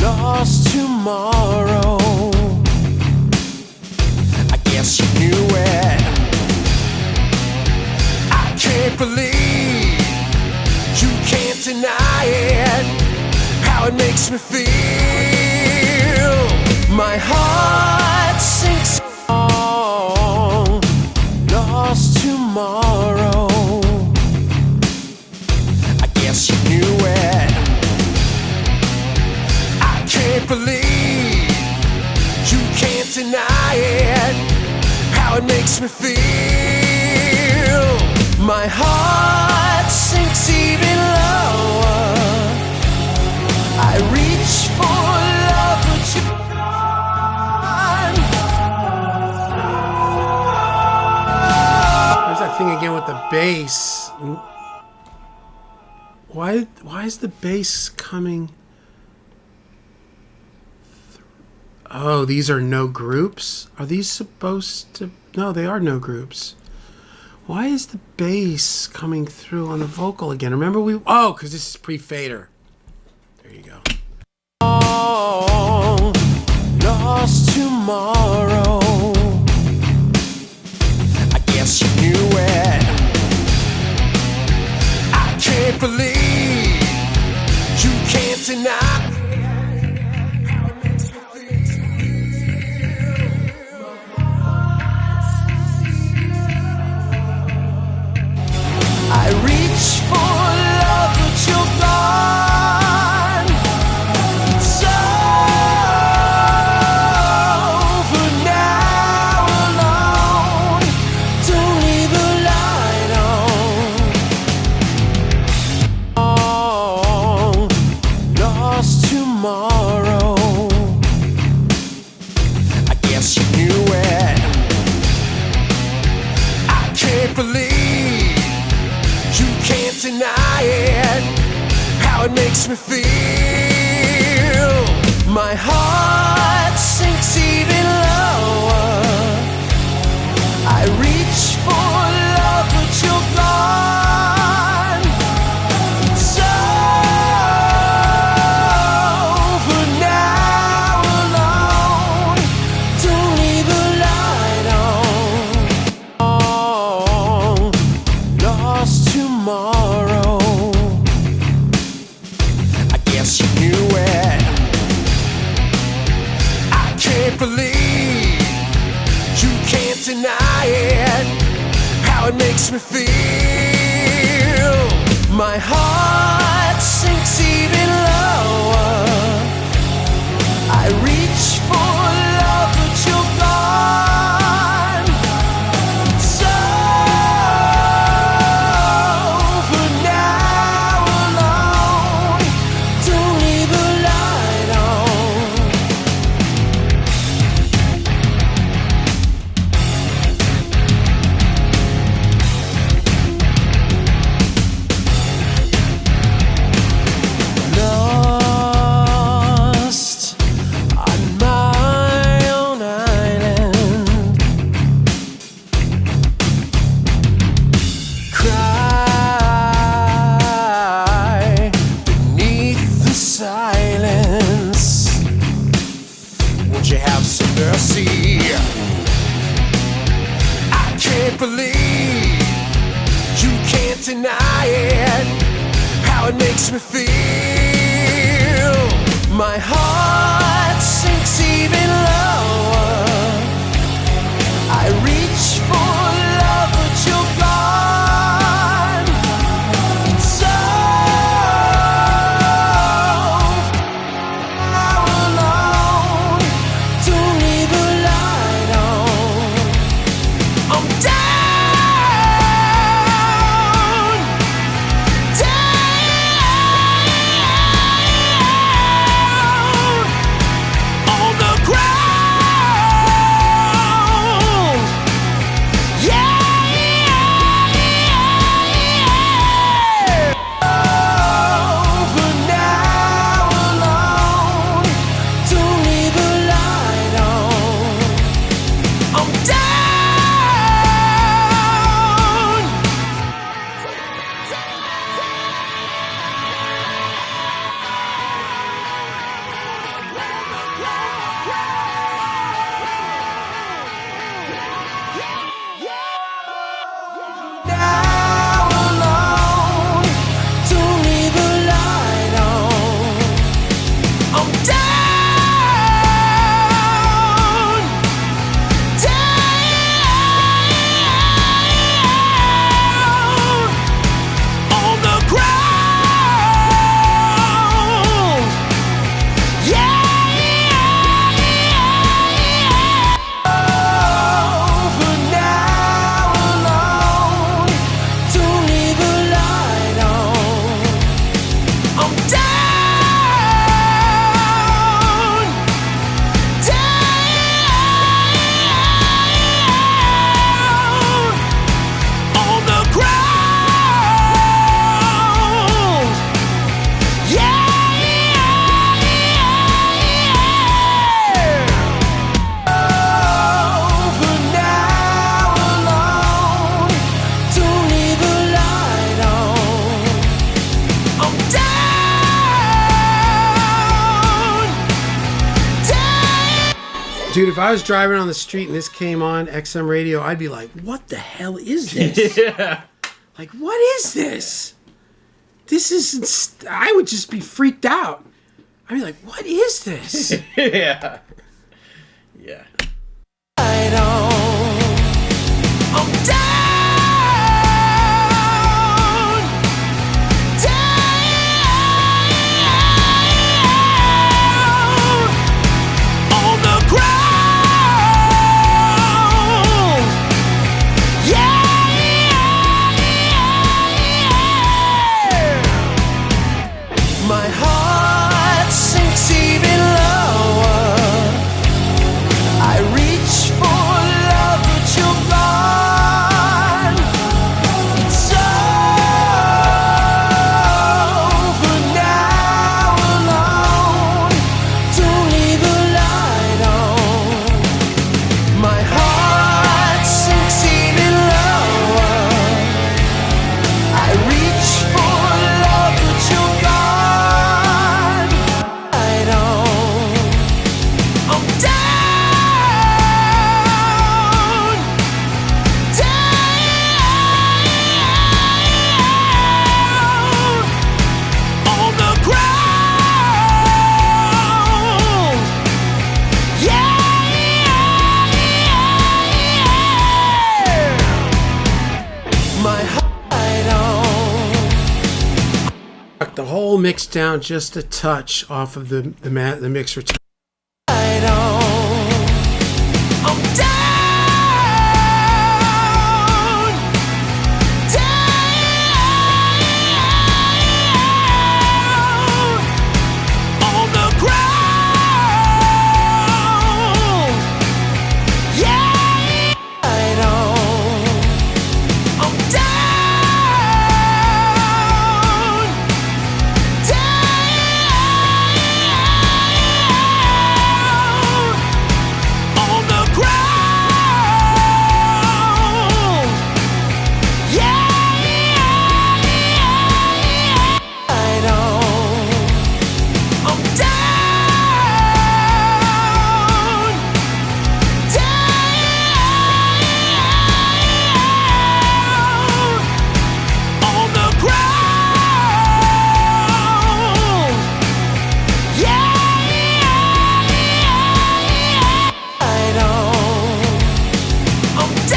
lost tomorrow. I guess you knew it. I can't believe you can't deny it, how it makes me feel. My heart sinks. Oh, lost tomorrow. I guess you knew it. I can't believe you can't deny it, how it makes me feel. My heart sinks even lower. I reach for love, but you're gone.
There's that thing again with the bass. Why is the bass coming? Oh, these are no groups? Are these supposed to... No, they are no groups. Why is the bass coming through on the vocal again? Remember we... Oh, because this is pre-fader. There you go.
Oh, lost tomorrow. I guess you knew it. I can't believe you can't deny. I reach for love, but you're gone. So for now alone, don't leave a light on. Oh, lost tomorrow. I guess you knew it. I can't believe you can't deny it, how it makes me feel. My heart sinks even lower. I reach for love, but you're gone. So for now alone, don't leave a light on. Oh, lost tomorrow. I guess you knew it. I can't believe you can't deny it, how it makes me feel. My heart sinks even lower. I reach for love, but you're gone. So for now alone, don't leave a light lost on my own island. Cry beneath the silence. Won't you have some mercy? I can't believe you can't deny it, how it makes me feel. My heart sinks even lower. I reach for love, but you're gone. So now alone, don't leave a light on. I'm down, down.
Dude, if I was driving on the street and this came on XM radio, I'd be like, what the hell is this?
Yeah.
Like, what is this? This is... I would just be freaked out. I'd be like, what is this?
Yeah. Yeah.
I'm down, down on the ground. Yeah. My heart sinks even lower. I reach for love, but you're gone. It's over now, alone. Don't leave a light on. My heart sinks even lower. I reach for love, but you're gone. Light on. I'm down, down on the ground. Yeah. My heart on.
Knock the whole mix down just a touch off of the mixer.
Light on. I'm down, down on the ground. Yeah. Light on. I'm down, down on the ground. Yeah. Light on. I'm down, down on the ground. Yeah. Light on. I'm down,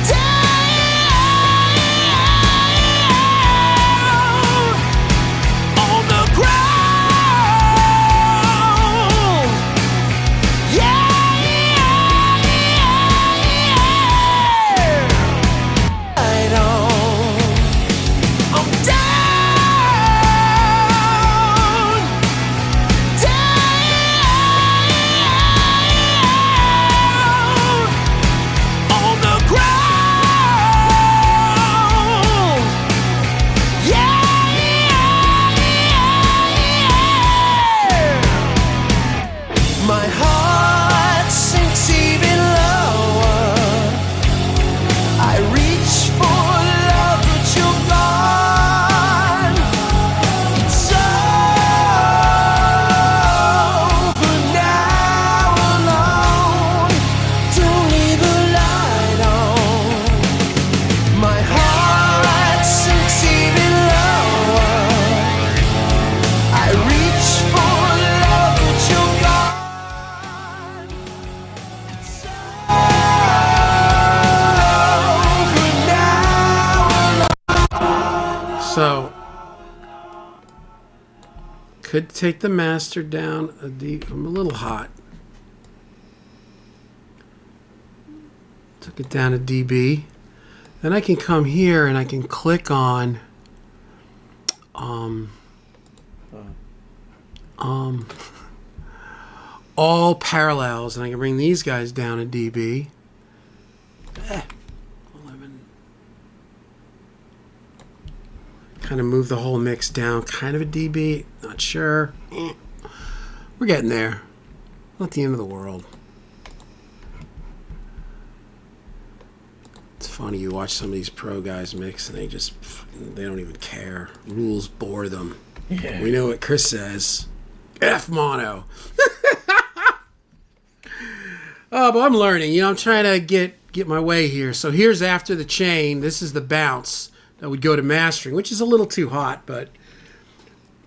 down on the ground. Yeah. Light on. I'm down, down on the ground. Yeah. My heart sinks even lower. I reach for love, but you're gone. It's over now, alone. Don't leave a light on. My heart sinks even lower. I reach for love, but you're gone. It's over now, alone.
So, could take the master down a D. I'm a little hot. Took it down a dB. Then I can come here and I can click on all parallels, and I can bring these guys down a dB. 11. Kind of move the whole mix down, kind of a dB. Not sure. We're getting there. Not the end of the world. It's funny, you watch some of these pro guys mix and they don't even care. Rules bore them.
Yeah.
We know what Chris says. F mono. Oh, but I'm learning. You know, I'm trying to get my way here. So here's after the chain. This is the bounce that would go to mastering, which is a little too hot, but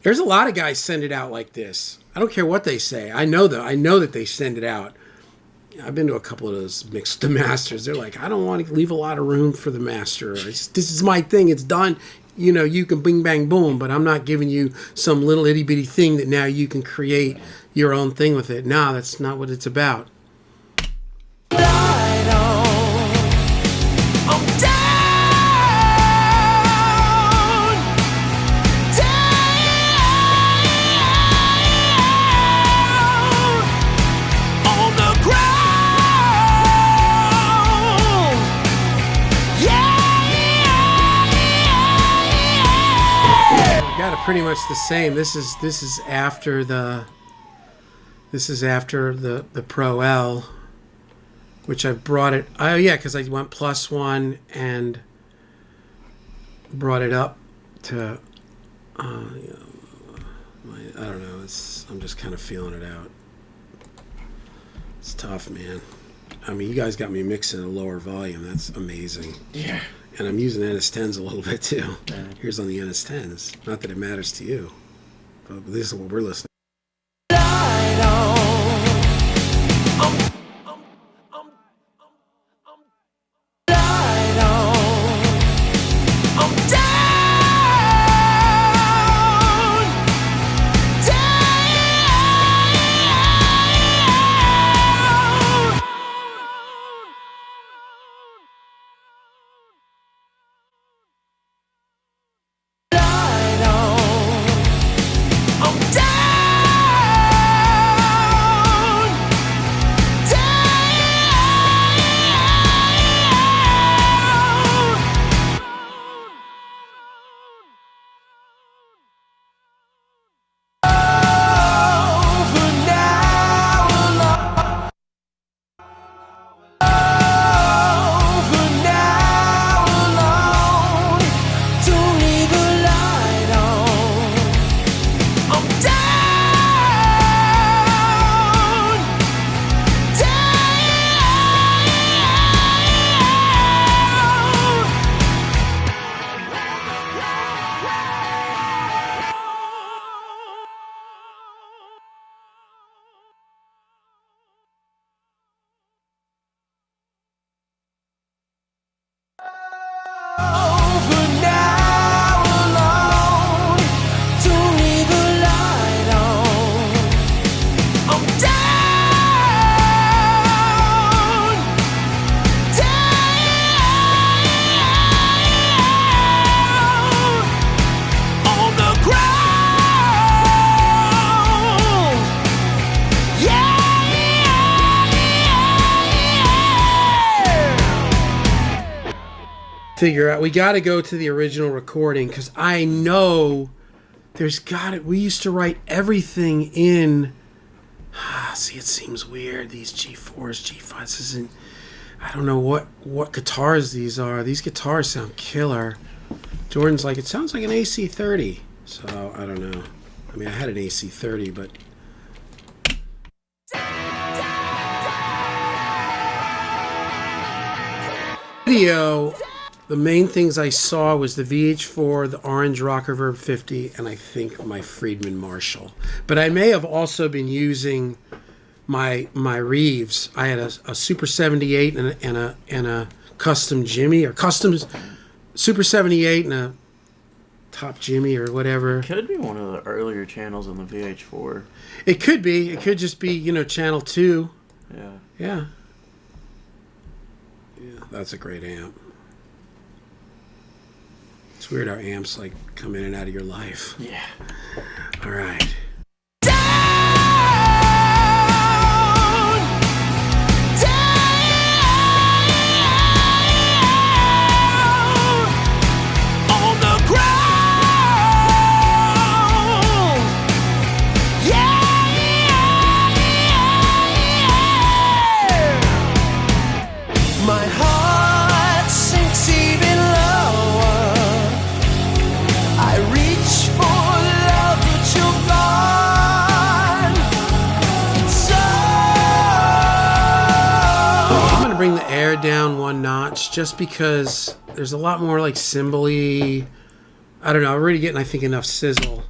there's a lot of guys send it out like this. I don't care what they say. I know that they send it out. I've been to a couple of those mixed to masters. They're like, I don't want to leave a lot of room for the master. This is my thing. It's done. You know, you can bing, bang, boom, but I'm not giving you some little itty bitty thing that now you can create your own thing with it. No, that's not what it's about. Got it pretty much the same. This is after the Pro L, which I've brought it. Oh yeah, because I went +1 and brought it up to. I don't know. I'm just kind of feeling it out. It's tough, man. I mean, you guys got me mixing at a lower volume. That's amazing.
Yeah.
And I'm using NS10s a little bit too. Here's on the NS10s. Not that it matters to you, but this is what we're listening. Figure out, we got to go to the original recording because I know there's got it. We used to write everything in. See, it seems weird. These G4s, G5s isn't. I don't know what guitars these are. These guitars sound killer. Jordan's like, it sounds like an AC30. So I don't know. I mean, I had an AC30, but. Video. The main things I saw was the VH4, the Orange Rock Reverb 50, and I think my Friedman Marshall. But I may have also been using my Reeves. I had a Super 78 and a custom Jimmy, or custom Super 78 and a Top Jimmy or whatever.
Could be one of the earlier channels on the VH4.
It could be. It could just be, channel 2.
Yeah.
Yeah. Yeah, that's a great amp. It's weird how amps like come in and out of your life.
Yeah.
All right.
My heart sinks even lower. I reach for love, but you're gone.
down one notch just because there's a lot more like cymbal-y. I don't know. I'm already getting, I think, enough sizzle.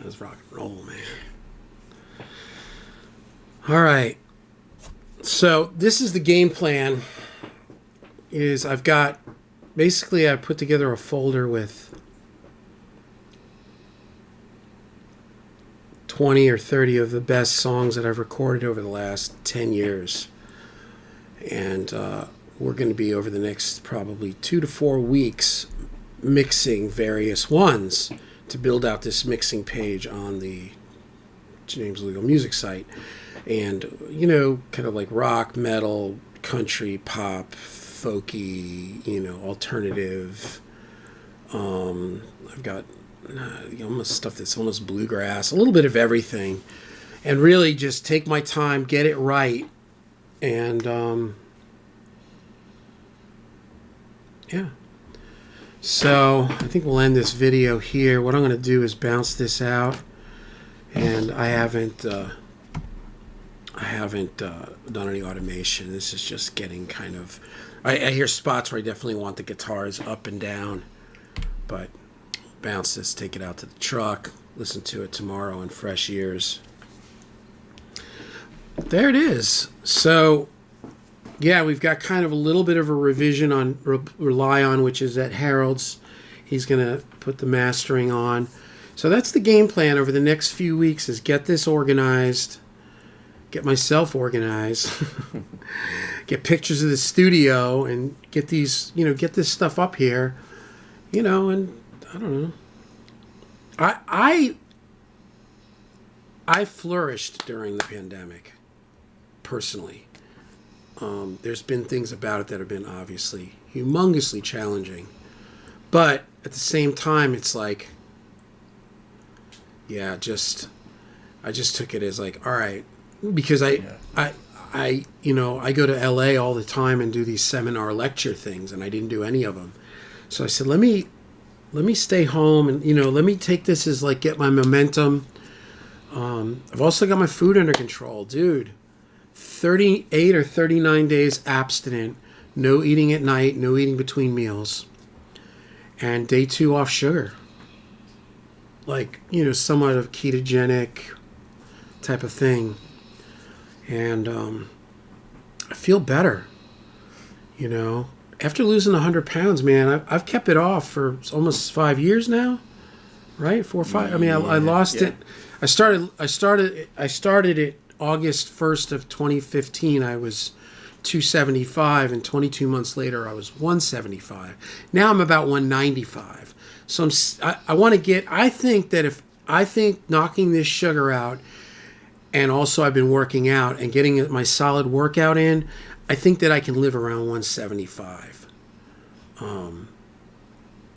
That's rock and roll, man. All right. So this is the game plan. Is I've got basically I put together a folder with 20 or 30 of the best songs that I've recorded over the last 10 years. And we're going to be over the next probably 2 to 4 weeks mixing various ones to build out this mixing page on the James Legal Music site. And, you know, kind of like rock, metal, country, pop, folky, you know, alternative. I've got almost stuff that's almost bluegrass, a little bit of everything. And really just take my time, get it right. And, yeah. So I think we'll end this video here. What I'm going to do is bounce this out, and I haven't done any automation. This is just getting kind of. I hear spots where I definitely want the guitars up and down, but bounce this, take it out to the truck, listen to it tomorrow in fresh ears. There it is. So. Yeah, we've got kind of a little bit of a revision on rely on, which is at Harold's. He's going to put the mastering on. So that's the game plan over the next few weeks is get this organized, get myself organized, get pictures of the studio and get these, you know, get this stuff up here, you know, and I don't know. I flourished during the pandemic, personally. There's been things about it that have been obviously humongously challenging. But at the same time, it's like, yeah, I just took it as like, all right, because I you know, I go to LA all the time and do these seminar lecture things, and I didn't do any of them. So I said, let me stay home and, you know, let me take this as like get my momentum. I've also got my food under control, dude. 38 or 39 days abstinent, no eating at night, no eating between meals, and day 2 off sugar. Like, you know, somewhat of ketogenic type of thing. And I feel better, you know. After losing 100 pounds, man, I've kept it off for almost 5 years now, right? 4 or 5. I mean, I lost it. I started it August 1st of 2015. I was 275, and 22 months later, I was 175. Now I'm about 195. So I want to get. I think knocking this sugar out, and also I've been working out and getting my solid workout in. I think that I can live around 175. And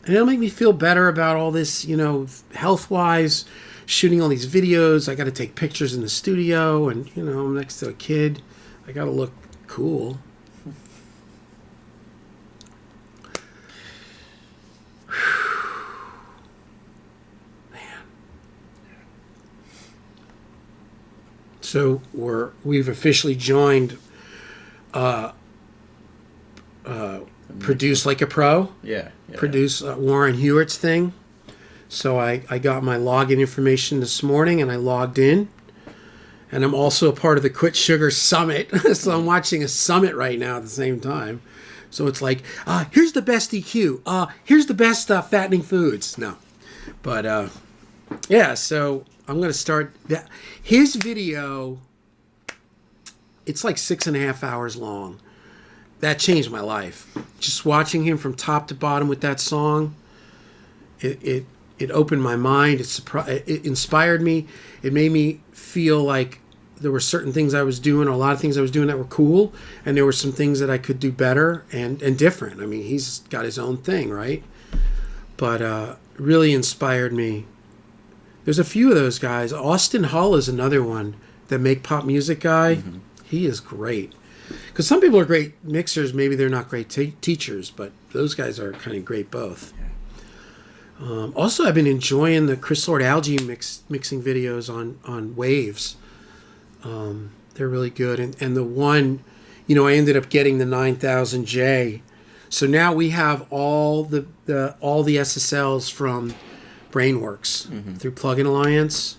it'll make me feel better about all this, health-wise, shooting all these videos. I got to take pictures in the studio, and, I'm next to a kid. I got to look cool. Man. So we've officially joined Produce Like a Pro.
Yeah.
Produce Warren Hewitt's thing. So I got my login information this morning, and I logged in. And I'm also a part of the Quit Sugar Summit. So I'm watching a summit right now at the same time. So it's like, here's the best EQ. Here's the best fattening foods. No. But, yeah, so I'm going to start that. His video, it's like 6.5 hours long. That changed my life. Just watching him from top to bottom with that song, it opened my mind. It inspired me. It made me feel like there were certain things I was doing, or a lot of things I was doing that were cool, and there were some things that I could do better and different. I mean, he's got his own thing, right? But really inspired me. There's a few of those guys. Austin Hull is another one, the Make Pop Music guy. Mm-hmm. He is great. Because some people are great mixers, maybe they're not great teachers, but those guys are kind of great both. Also, I've been enjoying the Chris Lord Algae mixing videos on Waves. They're really good. And the one, I ended up getting the 9000J. So now we have all the SSLs from Brainworks through Plugin Alliance.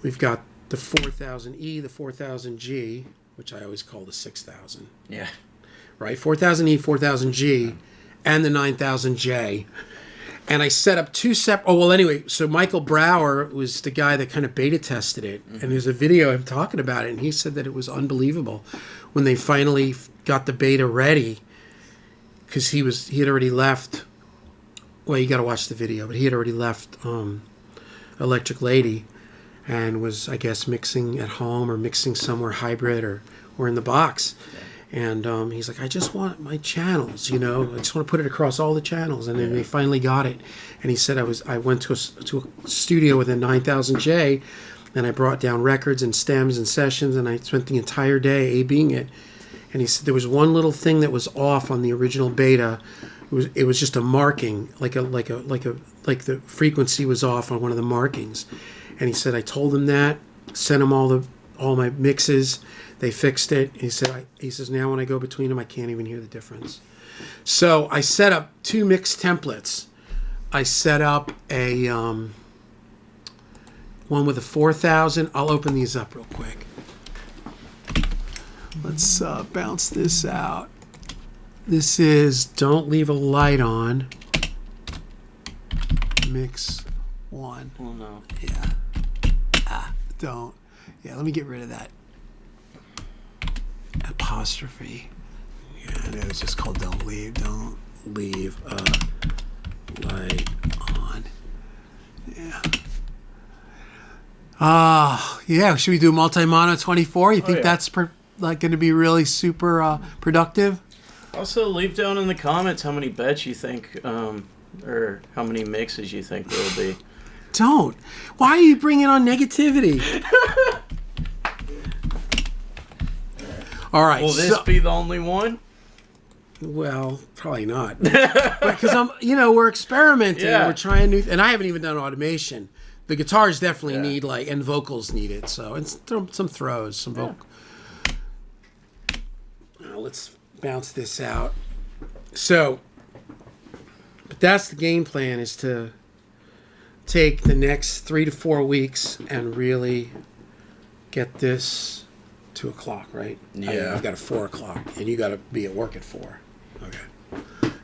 We've got the 4000E, the 4000G, which I always call the 6000.
Yeah.
Right? 4000E, 4000G, and the 9000J. And I set up two separate... so Michael Brower was the guy that kind of beta tested it. Mm-hmm. And there's a video of him talking about it, and he said that it was unbelievable when they finally got the beta ready, because he had already left... Well, you got to watch the video, but he had already left Electric Lady and was, I guess, mixing at home or mixing somewhere hybrid or in the box. And he's like, I just want my channels, I just want to put it across all the channels. And then they finally got it. And he said, I went to a studio with a 9000J, and I brought down records and stems and sessions, and I spent the entire day A-Bing it. And he said there was one little thing that was off on the original beta. It was just a marking, like the frequency was off on one of the markings. And he said, I told him that, sent him all my mixes. They fixed it. He says, now when I go between them, I can't even hear the difference. So I set up two mix templates. I set up a one with a 4000. I'll open these up real quick. Let's bounce this out. This is Don't Leave a Light On. Mix 1.
Oh, no.
Yeah. Don't. Yeah, let me get rid of that apostrophe. Yeah, it was just called Don't Leave a Light On. Yeah. Yeah, should we do multi-mono 24? You think that's going to be really super productive?
Also, leave down in the comments how many bets you think, or how many mixes you think there will be.
Don't. Why are you bringing on negativity? All right.
Will this be the only one?
Well, probably not. Because we're experimenting. Yeah. We're trying new, and I haven't even done automation. The guitars definitely need and vocals need it. So and some throws, some vocal. Let's bounce this out. So, but that's the game plan, is to take the next 3 to 4 weeks and really get this 2 o'clock, right?
Yeah.
I've got a 4 o'clock, and you got to be at work at 4. Okay.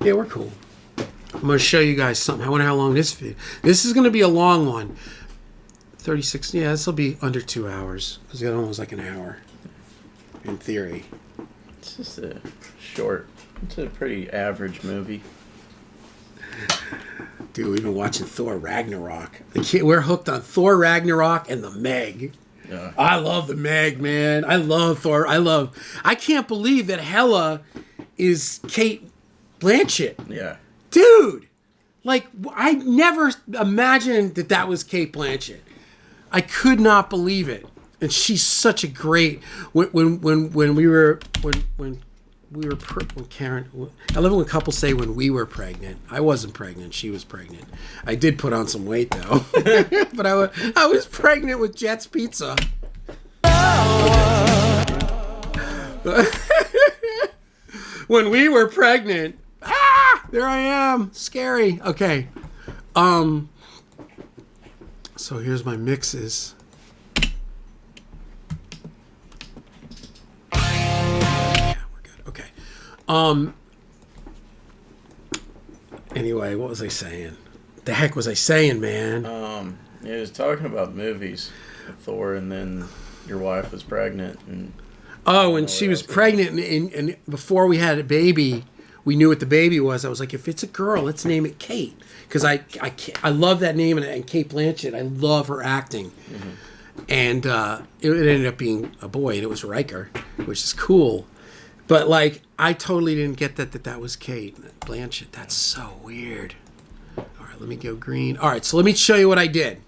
Yeah, we're cool. I'm going to show you guys something. I wonder how long this is going to be a long one. 36. Yeah, this will be under 2 hours, because the other one was like an hour, in theory.
It's just a short. It's a pretty average movie.
Dude, we've been watching Thor Ragnarok. We're hooked on Thor Ragnarok and the Meg.
Yeah.
I love the Meg, man. I love Thor. I can't believe that Hela is Kate Blanchett.
Yeah.
dude, like I never imagined that was Kate Blanchett. I could not believe it, and she's such a great. When Karen, I love it when couples say when we were pregnant. I wasn't pregnant; she was pregnant. I did put on some weight though, but I was pregnant with Jet's Pizza. When we were pregnant, there I am, scary. Okay, so here's my mixes. Yeah, we're good. Okay. Anyway, what was I saying? The heck was I saying, man?
It was talking about movies with Thor, and then your wife was pregnant, and
when she was pregnant, and before we had a baby, we knew what the baby was. I was like, if it's a girl, let's name it Kate, because I love that name, and Kate Blanchett, I love her acting. And it ended up being a boy, and it was Riker, which is cool. But like, I totally didn't get that was Kate Blanchett. That's so weird. All right, let me go green. All right, so let me show you what I did.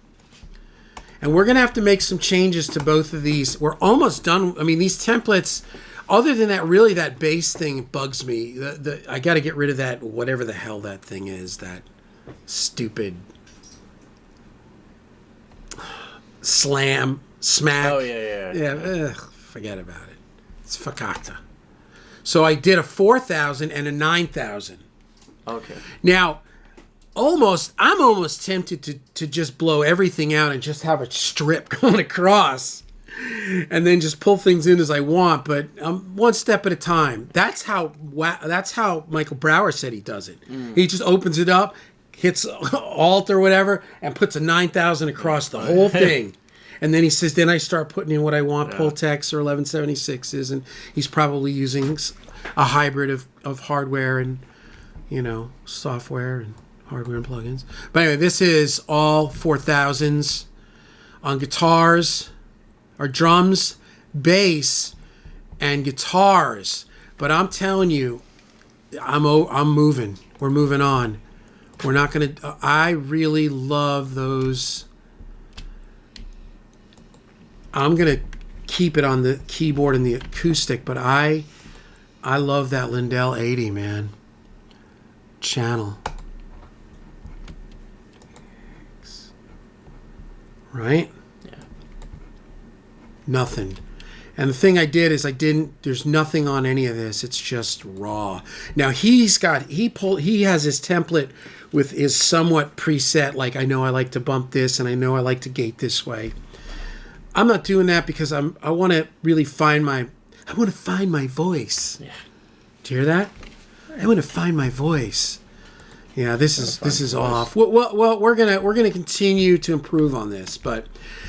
And we're gonna have to make some changes to both of these. We're almost done. I mean, these templates. Other than that, really, that bass thing bugs me. I got to get rid of that, whatever the hell that thing is. That stupid smack.
Oh yeah.
Forget about it. It's fakakta. So I did a 4,000 and a 9,000.
Okay.
Now, I'm almost tempted to just blow everything out and just have a strip going across, and then just pull things in as I want. But one step at a time. That's how Michael Brower said he does it. He just opens it up, hits Alt or whatever, and puts a 9,000 across the whole thing. And then he says, then I start putting in what I want, Pultecs or 1176s, and he's probably using a hybrid of hardware and, software and hardware and plugins. But anyway, this is all 4,000s on guitars, or drums, bass, and guitars. But I'm telling you, I'm moving. We're moving on. We're not going to... I really love those... I'm going to keep it on the keyboard and the acoustic, but I love that Lindell 80, man. Channel. Right?
Yeah.
Nothing. And the thing I did is there's nothing on any of this. It's just raw. Now he has his template with his somewhat preset, like I know I like to bump this and I know I like to gate this way. I'm not doing that because I want to really find my voice.
Yeah.
Do you hear that? I want to find my voice. Yeah, this is off. Well, we're gonna continue to improve on this, but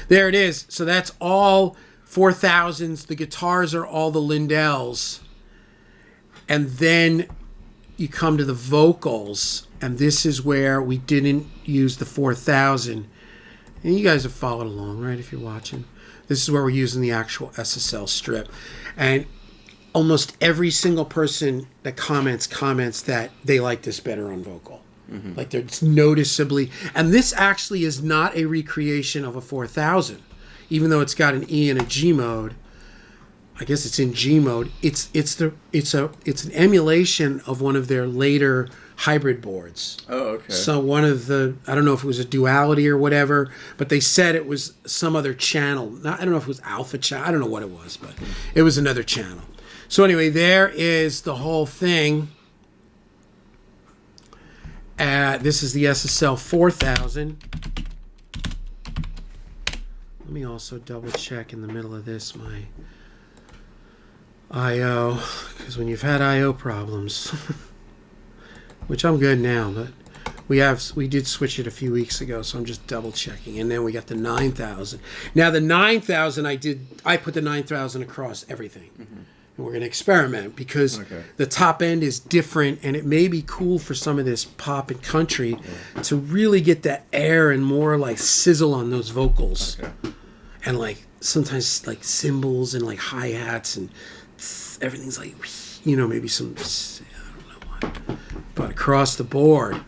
there it is. So that's all 4,000s. The guitars are all the Lindells, and then you come to the vocals, and this is where we didn't use the 4,000. And you guys have followed along, right? If you're watching, this is where we're using the actual SSL strip, and almost every single person that comments that they like this better on vocal. Mm-hmm. Like there's noticeably, and this actually is not a recreation of a 4,000, even though it's got an E and a G mode. I guess it's in G mode. It's an emulation of one of their later hybrid boards.
Oh, okay.
So one of the, I don't know if it was a duality or whatever, but they said it was some other channel. I don't know if it was alpha channel. I don't know what it was, but it was another channel. So anyway, there is the whole thing. This is the SSL 4000. Let me also double check in the middle of this my I/O, because when you've had I/O problems, which I'm good now, but we did switch it a few weeks ago, so I'm just double checking. And then we got the 9000. Now the 9000, I put the 9000 across everything. Mm-hmm. And we're going to experiment because the top end is different, and it may be cool for some of this pop and country to really get that air and more like sizzle on those vocals. Okay. And like sometimes like cymbals and like hi-hats and everything's like, maybe some, I don't know what. But across the board,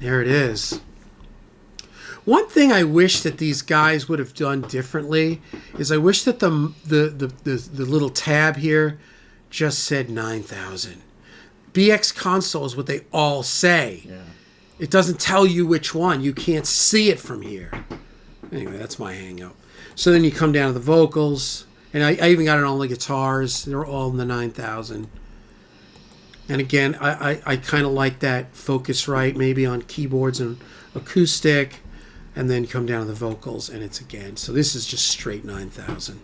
there it is. One thing I wish that these guys would have done differently is I wish that the little tab here just said 9,000. BX console is what they all say.
Yeah.
It doesn't tell you which one. You can't see it from here. Anyway, that's my hang-up. So then you come down to the vocals. And I even got it on the guitars. They're all in the 9,000. And again, I kind of like that Focusrite maybe on keyboards and acoustic. And then come down to the vocals, and it's again. So this is just straight 9,000.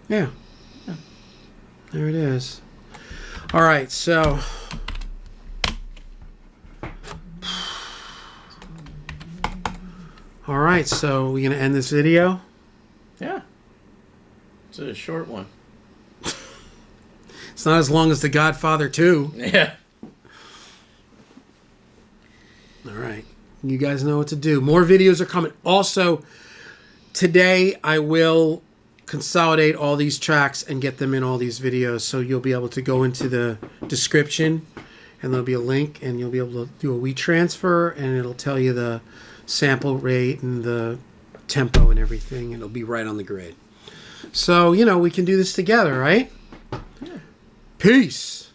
Yeah. There it is. All right, so... All right, so we're going to end this video?
Yeah. It's a short one.
It's not as long as The Godfather 2.
Yeah.
All right. You guys know what to do. More videos are coming. Also, today I will consolidate all these tracks and get them in all these videos. So you'll be able to go into the description and there'll be a link and you'll be able to do a WeTransfer and it'll tell you the sample rate and the tempo and everything. It'll be right on the grid. So, we can do this together, right? Yeah. Peace.